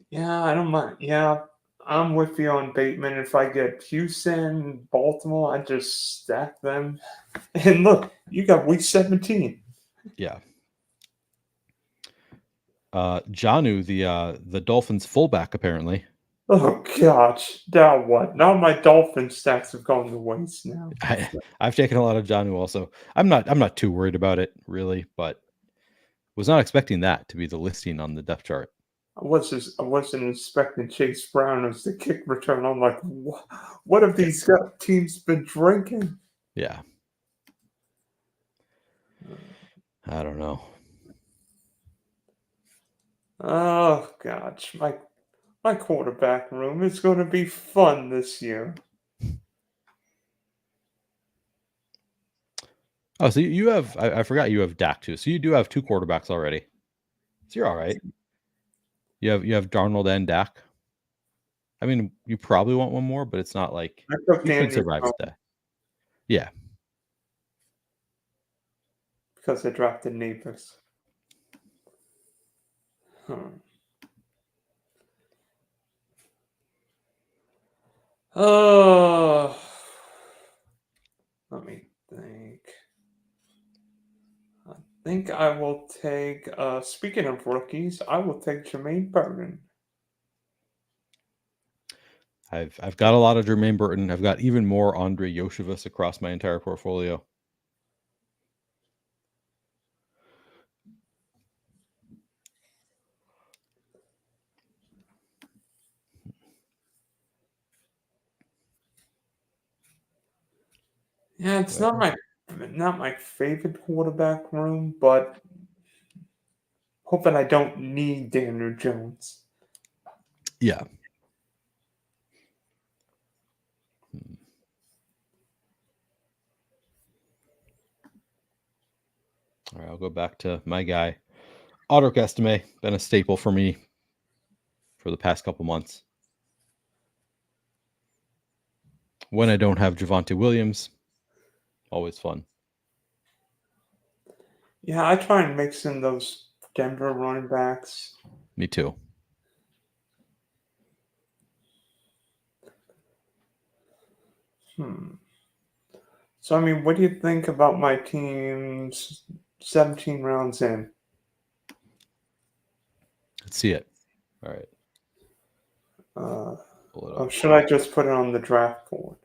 Yeah, I don't mind. Yeah, I'm with you on Bateman. If I get Houston, Baltimore, I just stack them. And look, you got week 17. Yeah. Janu, the Dolphins fullback, apparently. Oh gosh, now what? Now my Dolphin stacks have gone to waste now. I've taken a lot of Janu also. I'm not too worried about it really, but was not expecting that to be the listing on the depth chart. I wasn't expecting Chase Brown as the kick return. I'm like, what have these teams been drinking? Yeah. I don't know. Oh gosh, my quarterback room is going to be fun this year. Oh, so you have I forgot you have Dak too. So you do have two quarterbacks already. So you're all right. You have Darnold and Dak. I mean, you probably want one more, but it's not like I took you should Daniel survive with Jones that. Yeah. because I drafted Neighbors. Oh, let me think. I think I will take. Speaking of rookies, I will take Jermaine Burton. I've got a lot of Jermaine Burton. I've got even more Andre Yoshevus across my entire portfolio. Yeah, it's not my favorite quarterback room, but hoping I don't need Daniel Jones. Yeah. All right, I'll go back to my guy. Auto Estime, been a staple for me for the past couple months. When I don't have Javonte Williams, always fun. Yeah, I try and mix in those Denver running backs. Me too. So, I mean, what do you think about my team's 17 rounds in? Let's see it. All right. Pull it Or up. should I just put it on the draft board?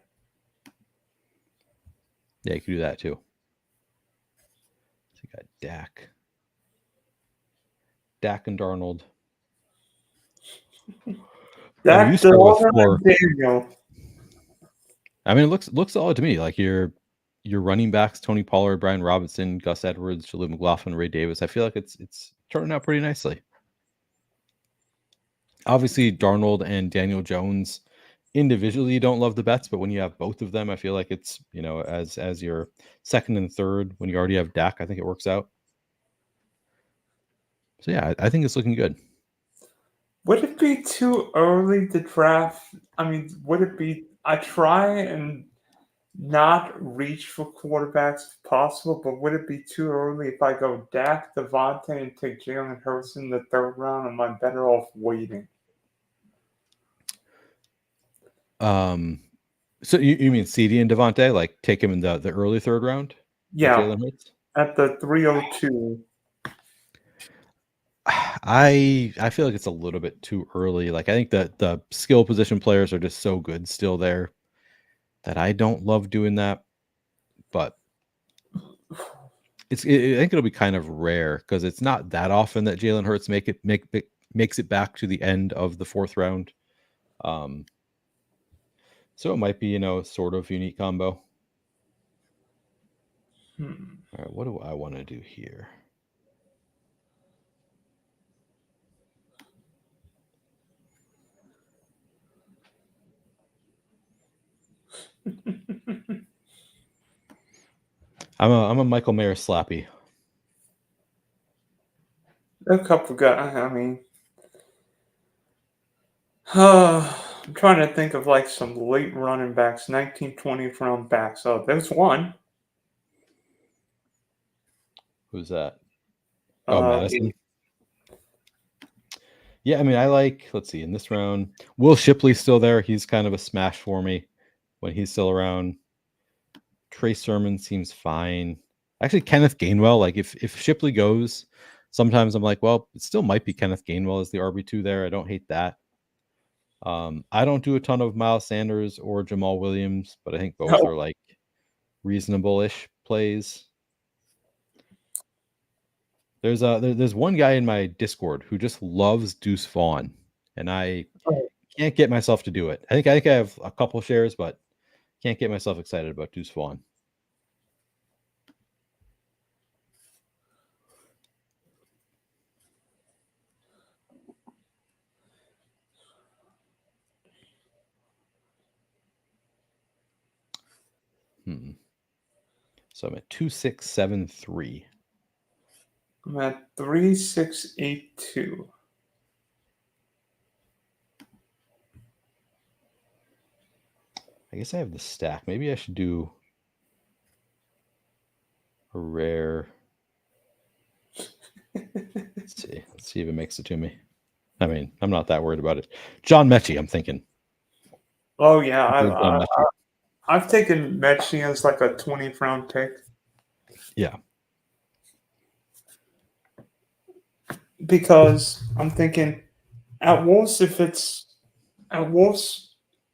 Yeah, you can do that too. So you got Dak. Dak and Darnold. I mean, you Dak, start with Darnold, four. and Daniel. I mean, it looks solid to me. Like your running backs, Tony Pollard, Brian Robinson, Gus Edwards, Jaleel McLaughlin, Ray Davis. I feel like it's turning out pretty nicely. Obviously, Darnold and Daniel Jones individually you don't love the bets, but when you have both of them, I feel like it's as your second and third when you already have Dak, I think it works out. So yeah, I think it's looking good. Would it be too early to draft? I mean, would it be? I try and not reach for quarterbacks if possible, but would it be too early if I go Dak, Devontae, and take Jalen Hurts in the third round? Am I better off waiting? So you mean CD and Devontae, like take him in the early third round with Yeah, Jalen Hurts? at the 302. I feel like it's a little bit too early. Like I think that the skill position players are just so good still there that I don't love doing that. But I think it'll be kind of rare because it's not that often that Jalen Hurts makes it back to the end of the fourth round. So it might be sort of unique combo. All right, what do I want to do here? I'm a Michael Mayer slappy. A couple guys. I mean, I'm trying to think of like some late running backs, 1920 round backs. Oh, there's one. Who's that? Oh, Madison. It, Yeah, I mean, let's see, in this round, Will Shipley's still there. He's kind of a smash for me when he's still around. Trey Sermon seems fine. Actually, Kenneth Gainwell, like if Shipley goes, sometimes I'm like, well, it still might be Kenneth Gainwell as the RB2 there. I don't hate that. I don't do a ton of Miles Sanders or Jamal Williams, but I think both no, are like reasonable-ish plays. There's one guy in my Discord who just loves Deuce Vaughn, and I can't get myself to do it. I think I have a couple shares, but can't get myself excited about Deuce Vaughn. So I'm at 2673. I'm at 3682. I guess I have the stack. Maybe I should do a rare. Let's see if it makes it to me. I mean, I'm not that worried about it. John Mechie, I'm thinking. Oh yeah, I've taken Mechie as like a 20th round pick. Yeah. Because I'm thinking at Wolves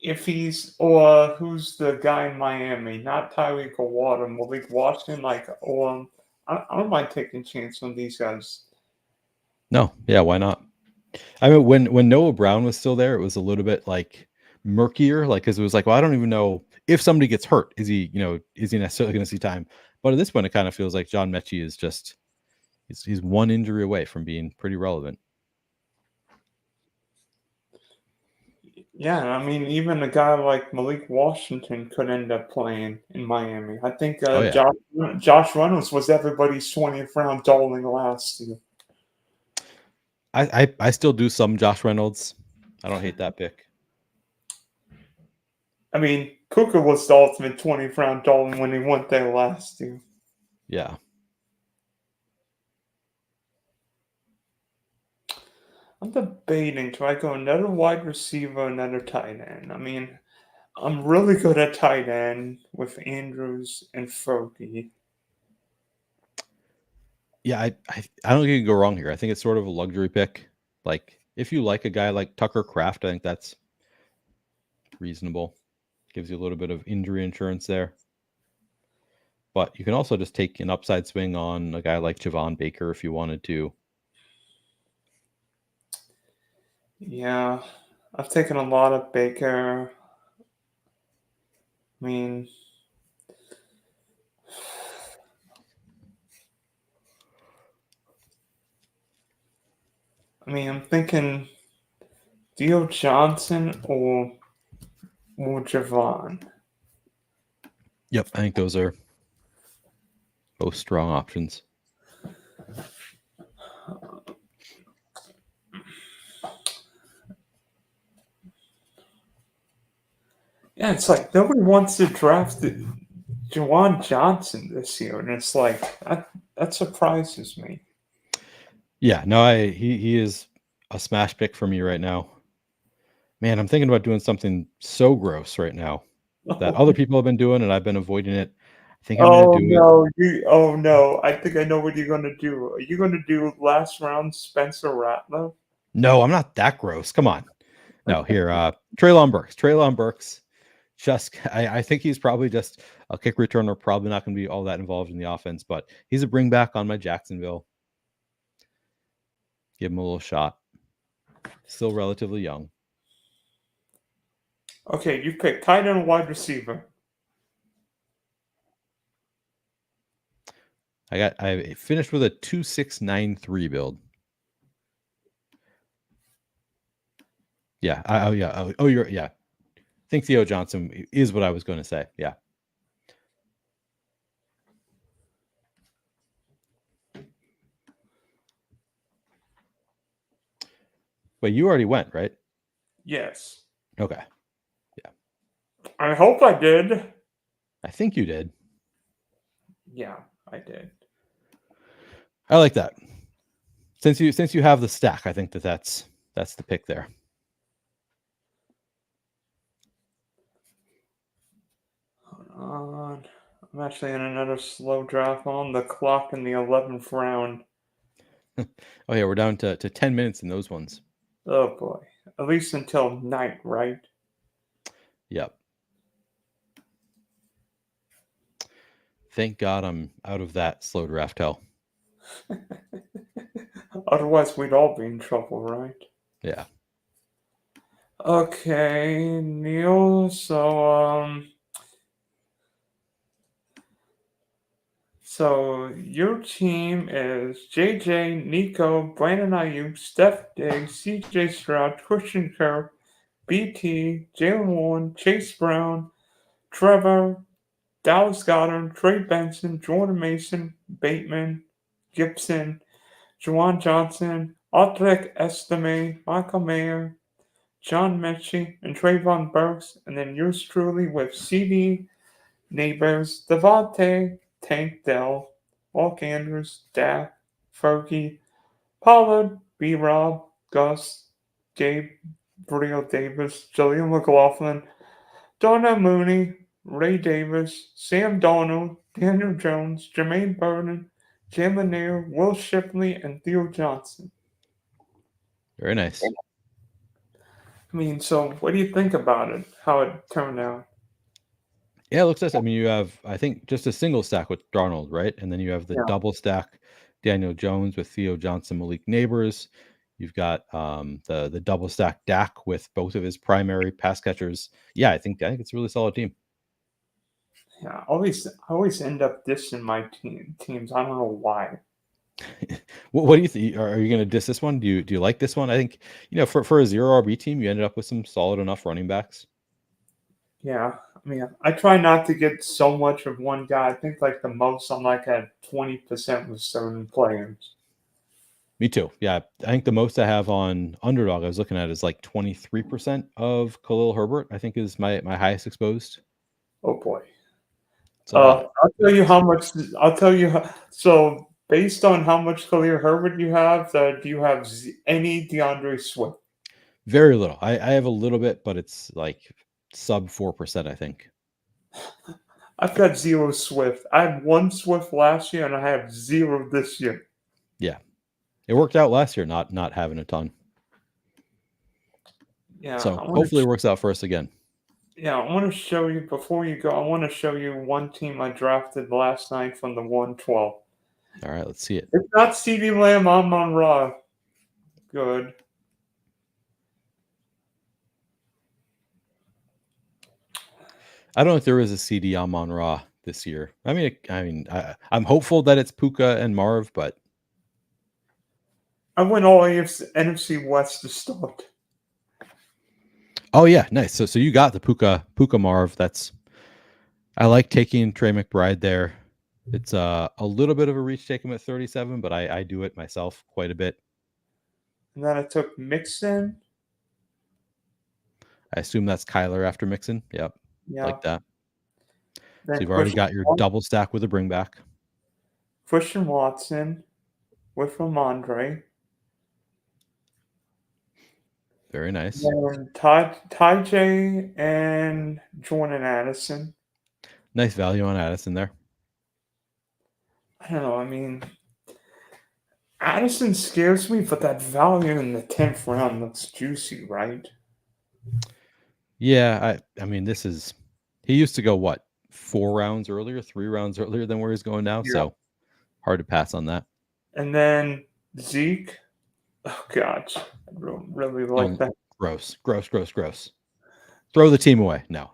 if he's or who's the guy in Miami, not Tyreek or Water, Malik Washington, I don't mind taking a chance on these guys. No, yeah, why not? I mean, when Noah Brown was still there, it was a little bit like murkier, like because it was like, well, I don't even know if somebody gets hurt, is he necessarily going to see time? But at this point, it kind of feels like John Mechie is just he's one injury away from being pretty relevant. Yeah, I mean, even a guy like Malik Washington could end up playing in Miami. I think Oh yeah, Josh Reynolds was everybody's 20th round darling last year. I still do some Josh Reynolds. I don't hate that pick. I mean, Cooker was the ultimate 20th round darling when he went there last year. Yeah. I'm debating, do I go another wide receiver, another tight end? I mean, I'm really good at tight end with Andrews and Fergie. Yeah, I don't think you can go wrong here. I think it's sort of a luxury pick. Like if you like a guy like Tucker Kraft, I think that's reasonable. Gives you a little bit of injury insurance there. But you can also just take an upside swing on a guy like Javon Baker if you wanted to. Yeah, I've taken a lot of Baker. I mean, I'm thinking Theo Johnson or Javon. Yep, I think those are both strong options. Yeah, it's like nobody wants to draft Jawan Johnson this year, and it's like that surprises me. Yeah, no, he is a smash pick for me right now. Man, I'm thinking about doing something so gross right now that other people have been doing, and I've been avoiding it. I think I'm gonna Oh do it. no, oh no, I think I know what you're gonna do. Are you gonna do last round Spencer Rattler? No, I'm not that gross. Come on. No, here, Treylon Burks. Treylon Burks. Just, I think he's probably just a kick returner, probably not going to be all that involved in the offense, but he's a bring back on my Jacksonville. Give him a little shot. Still relatively young. Okay, you pick tight end or wide receiver. I finished with a 2693 build. Yeah. Yeah. I think Theo Johnson is what I was going to say. Yeah. Wait, you already went, right? Yes. Okay. I hope I did. I think you did. Yeah, I did. I like that. Since you have the stack, I think that's the pick there. Hold on. I'm actually in another slow draft on the clock in the 11th round. Oh yeah, we're down to 10 minutes in those ones. Oh boy. At least until night, right? Yep. Thank God I'm out of that slow draft hell. Otherwise, we'd all be in trouble, right? Yeah. Okay, Neil. So your team is JJ, Nico, Brandon Ayuk, Steph Diggs, CJ Stroud, Christian Kirk, BT, Jalen Warren, Chase Brown, Trevor, Dallas Goddard, Trey Benson, Jordan Mason, Bateman, Gibson, Juwan Johnson, Audric Estime, Michael Mayer, John Mechie, and Trayvon Burks, and then yours truly with CD, Neighbors, Devontae, Tank Dell, Walk Andrews, Dak, Fergie, Pollard, B Rob, Gus, Gabe, Briel Davis, Jaleel McLaughlin, Donna Mooney, Ray Davis, Sam Donald, Daniel Jones, Jermaine Burton, Jim Lanier, Will Shipley, and Theo Johnson. Very nice. So what do you think about it? How it turned out? Yeah, it looks nice. I mean, you have, I think, just a single stack with Darnold, right? And then you have the Yeah. double stack Daniel Jones with Theo Johnson, Malik Neighbors. You've got the double stack Dak with both of his primary pass catchers. Yeah, I think it's a really solid team. Yeah, I always end up dissing my teams. I don't know why. What do you think? Are you going to diss this one? Do you like this one? I think for a zero RB team, you ended up with some solid enough running backs. Yeah, I try not to get so much of one guy. I think like the most I'm like at 20% with certain players. Me too. Yeah, I think the most I have on Underdog I was looking at is like 23% of Khalil Herbert. I think is my highest exposed. Oh boy. It's a lot. I'll tell you It's how much. I'll tell you. So based on how much Khalil Herbert you have, do you have any DeAndre Swift? very little. I have a little bit, but it's like sub 4%, I think. I've got zero Swift. I had one Swift last year, and I have zero this year. Yeah. It worked out last year, not having a ton. Yeah, So hopefully it works out for us again. Yeah, I want to show you before you go. I want to show you one team I drafted last night from the 112. All right, let's see it. It's not CeeDee Lamb. I'm on Raw. Good. I don't know if there is a CD on Monra this year. I'm hopeful that it's Puka and Marv, but I went all NFC West to start. oh yeah, nice. So you got the Puka Marv. I like taking Trey McBride there. It's a little bit of a reach to take him at 37, but I do it myself quite a bit. And then I took Mixon. I assume that's Kyler after Mixon. Yep, Yeah. like that. Then So you've already got your double stack with a bring back. Christian Watson with Ramondre. Very nice. And Ty J and Jordan Addison. Nice value on Addison there. I don't know. I mean, Addison scares me, but that value in the 10th round looks juicy, right? Yeah, I mean, he used to go what, 4 rounds earlier, 3 rounds earlier than where he's going now. Yeah. So hard to pass on that. And then Zeke. Oh gosh, I really like that. Gross. Throw the team away. No,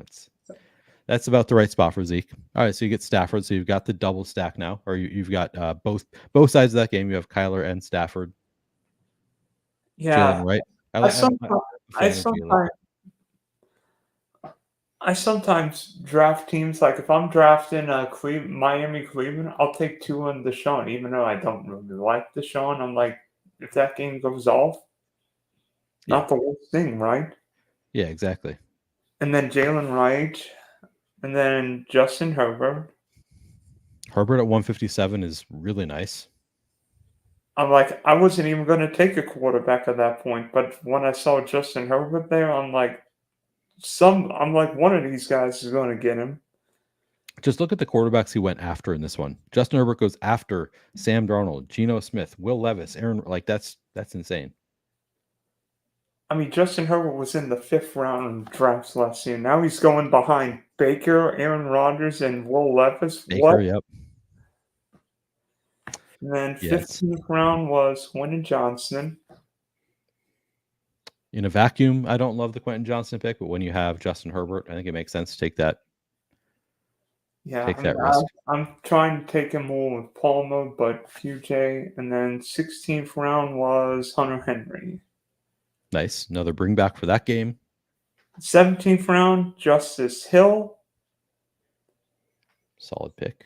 that's about the right spot for Zeke. All right, so you get Stafford. So you've got the double stack now, or you've got both sides of that game. You have Kyler and Stafford. Yeah, Jalen Wright. I sometimes draft teams, like if I'm drafting Miami Cleveland, I'll take two on Deshaun, even though I don't really like Deshaun. I'm like, if that game goes off, not the worst thing, right? Yeah, exactly. And then Jalen Wright, and then Justin Herbert. Herbert at 157 is really nice. I'm like, I wasn't even going to take a quarterback at that point, but when I saw Justin Herbert there, I'm like, one of these guys is going to get him. Just look at the quarterbacks he went after in this one. Justin Herbert goes after Sam Darnold, Geno Smith, Will Levis, Aaron. Like that's insane. I mean, Justin Herbert was in the 5th round of drafts last year. Now he's going behind Baker, Aaron Rodgers, and Will Levis. Baker, what? Yep. And then 15th round was Quentin Johnston. In a vacuum, I don't love the Quentin Johnston pick, but when you have Justin Herbert, I think it makes sense to take that. Yeah, take that risk. I'm trying to take him more with Palmer, but QJ. And then 16th round was Hunter Henry. Nice. Another bring back for that game. 17th round, Justice Hill. Solid pick.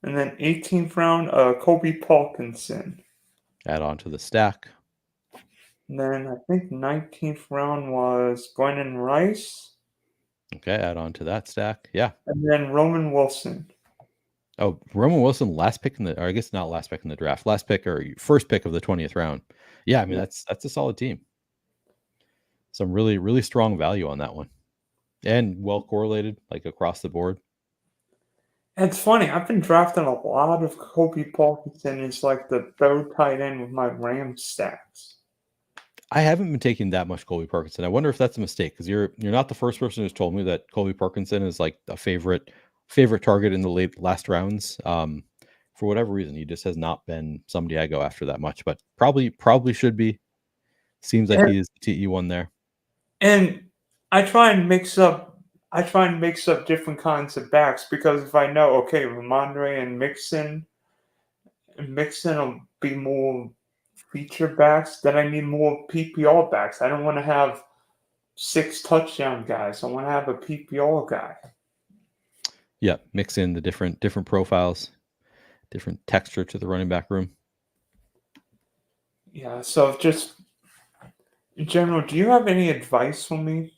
And then 18th round, Kobe Parkinson. Add on to the stack. And then I think 19th round was Brennan Rice. Okay, add on to that stack. Yeah. And then Roman Wilson. Oh, Roman Wilson, last pick or I guess not last pick in the draft, last pick or first pick of the 20th round. Yeah, I mean that's a solid team. Some really, really strong value on that one. And well correlated, like across the board. It's funny, I've been drafting a lot of Kobe Parkinson. It's like the 3rd tight end with my Rams stacks. I haven't been taking that much Colby Parkinson. I wonder if that's a mistake because you're not the first person who's told me that Colby Parkinson is like a favorite target in the last rounds. For whatever reason, he just has not been somebody I go after that much, but probably should be. Seems like he is the TE1 there. And I try and mix up different kinds of backs because if I know, okay, Ramondre and Mixon will be more feature backs, then I need more PPR backs. I don't want to have 6 touchdown guys. I want to have a PPR guy. Yeah, mix in the different profiles, different texture to the running back room. Yeah, so just in general, do you have any advice for me?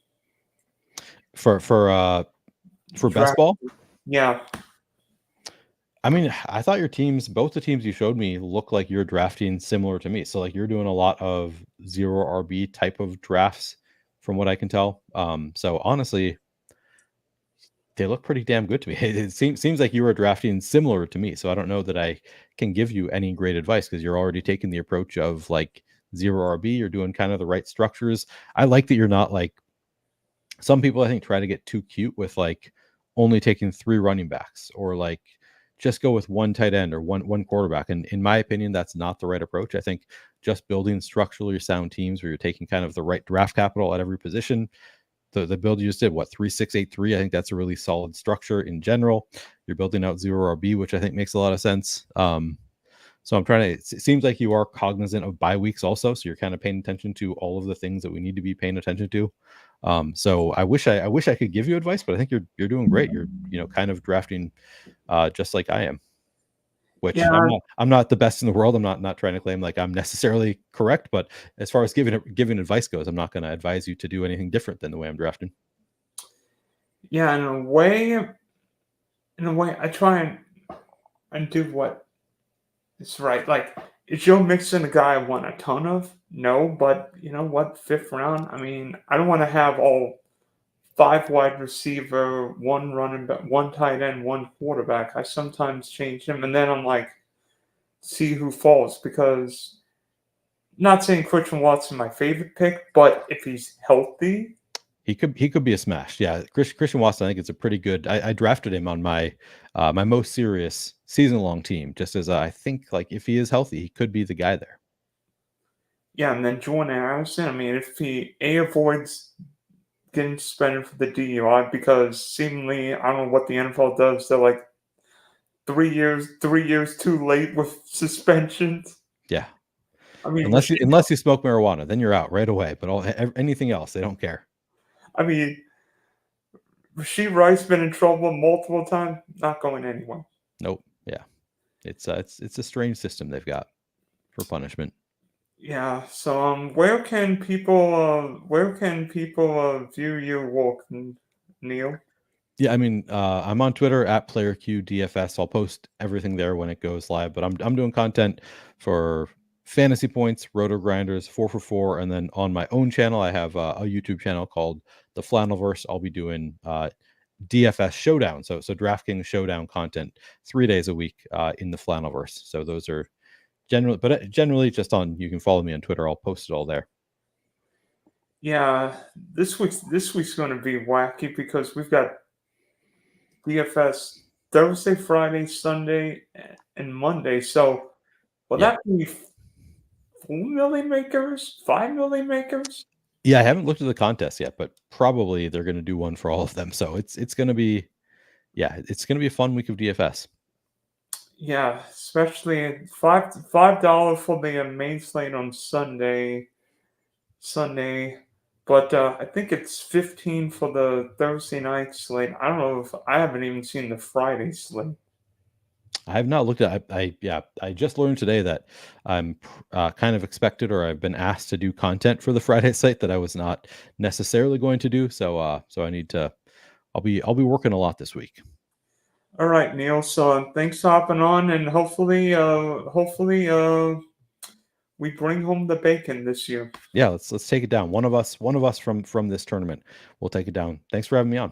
For best ball? Yeah. I mean, I thought both the teams you showed me look like you're drafting similar to me. So like you're doing a lot of 0 RB type of drafts from what I can tell. So honestly, they look pretty damn good to me. It seems like you were drafting similar to me. So I don't know that I can give you any great advice because you're already taking the approach of like 0 RB. You're doing kind of the right structures. I like that you're not like some people I think try to get too cute with like only taking 3 running backs or like just go with 1 tight end or one quarterback. And in my opinion, that's not the right approach. I think just building structurally sound teams where you're taking kind of the right draft capital at every position the build you just did, what, 3683? I think that's a really solid structure in general. You're building out 0RB, which I think makes a lot of sense. So I'm trying to. It seems like you are cognizant of bye weeks also, so you're kind of paying attention to all of the things that we need to be paying attention to. So I wish I could give you advice, but I think you're doing great. You're kind of drafting just like I am, which Yeah, I'm not the best in the world. I'm not trying to claim like I'm necessarily correct, but as far as giving advice goes, I'm not going to advise you to do anything different than the way I'm drafting. yeah. In a way, I try and do what is right. Like, is Joe Mixon a guy I want a ton of? No, but you know what? Fifth round. I mean, I don't want to have all five wide receiver, one running back, one tight end, one quarterback. I sometimes change him, and then I'm like, see who falls because. Not saying Christian Watson my favorite pick, but if he's healthy, He could be a smash. Yeah, Christian Watson, I think it's a pretty good. I drafted him on my my most serious season long team, just as I think like if he is healthy, he could be the guy there. yeah, and then Jordan Harrison. I mean, if he avoids getting suspended for the DUI because seemingly I don't know what the NFL does. They're like 3 years too late with suspensions. Yeah, I mean, unless you smoke marijuana, then you're out right away. But anything else, they don't care. I mean, Rasheed Rice been in trouble multiple times, not going anywhere. Nope. Yeah, it's a strange system they've got for punishment. Yeah. So, where can people view your work, Neil? Yeah, I mean, I'm on Twitter at PlayerQDFS. I'll post everything there when it goes live. But I'm doing content for Fantasy Points, Roto Grinders, 4for4, and then on my own channel, I have a YouTube channel called The Flannelverse. I'll be doing DFS Showdown, so DraftKings Showdown content 3 days a week in the Flannelverse. So those are generally just on. You can follow me on Twitter. I'll post it all there. Yeah, this week's going to be wacky because we've got DFS Thursday, Friday, Sunday, and Monday. So will Yeah. that be 4 million makers, 5 million makers? Yeah, I haven't looked at the contest yet, but probably they're going to do one for all of them. So it's going to be, yeah, it's going to be a fun week of DFS. Yeah, especially $5 for the main slate on Sunday, but I think it's 15 for the Thursday night slate. I don't know if I haven't even seen the Friday slate. I have not looked at. I just learned today that I'm kind of expected, or I've been asked to do content for the Friday site that I was not necessarily going to do. So I need to. I'll be working a lot this week. All right, Neil. So thanks for hopping on, and hopefully, we bring home the bacon this year. Yeah, let's take it down. One of us from this tournament will take it down. Thanks for having me on.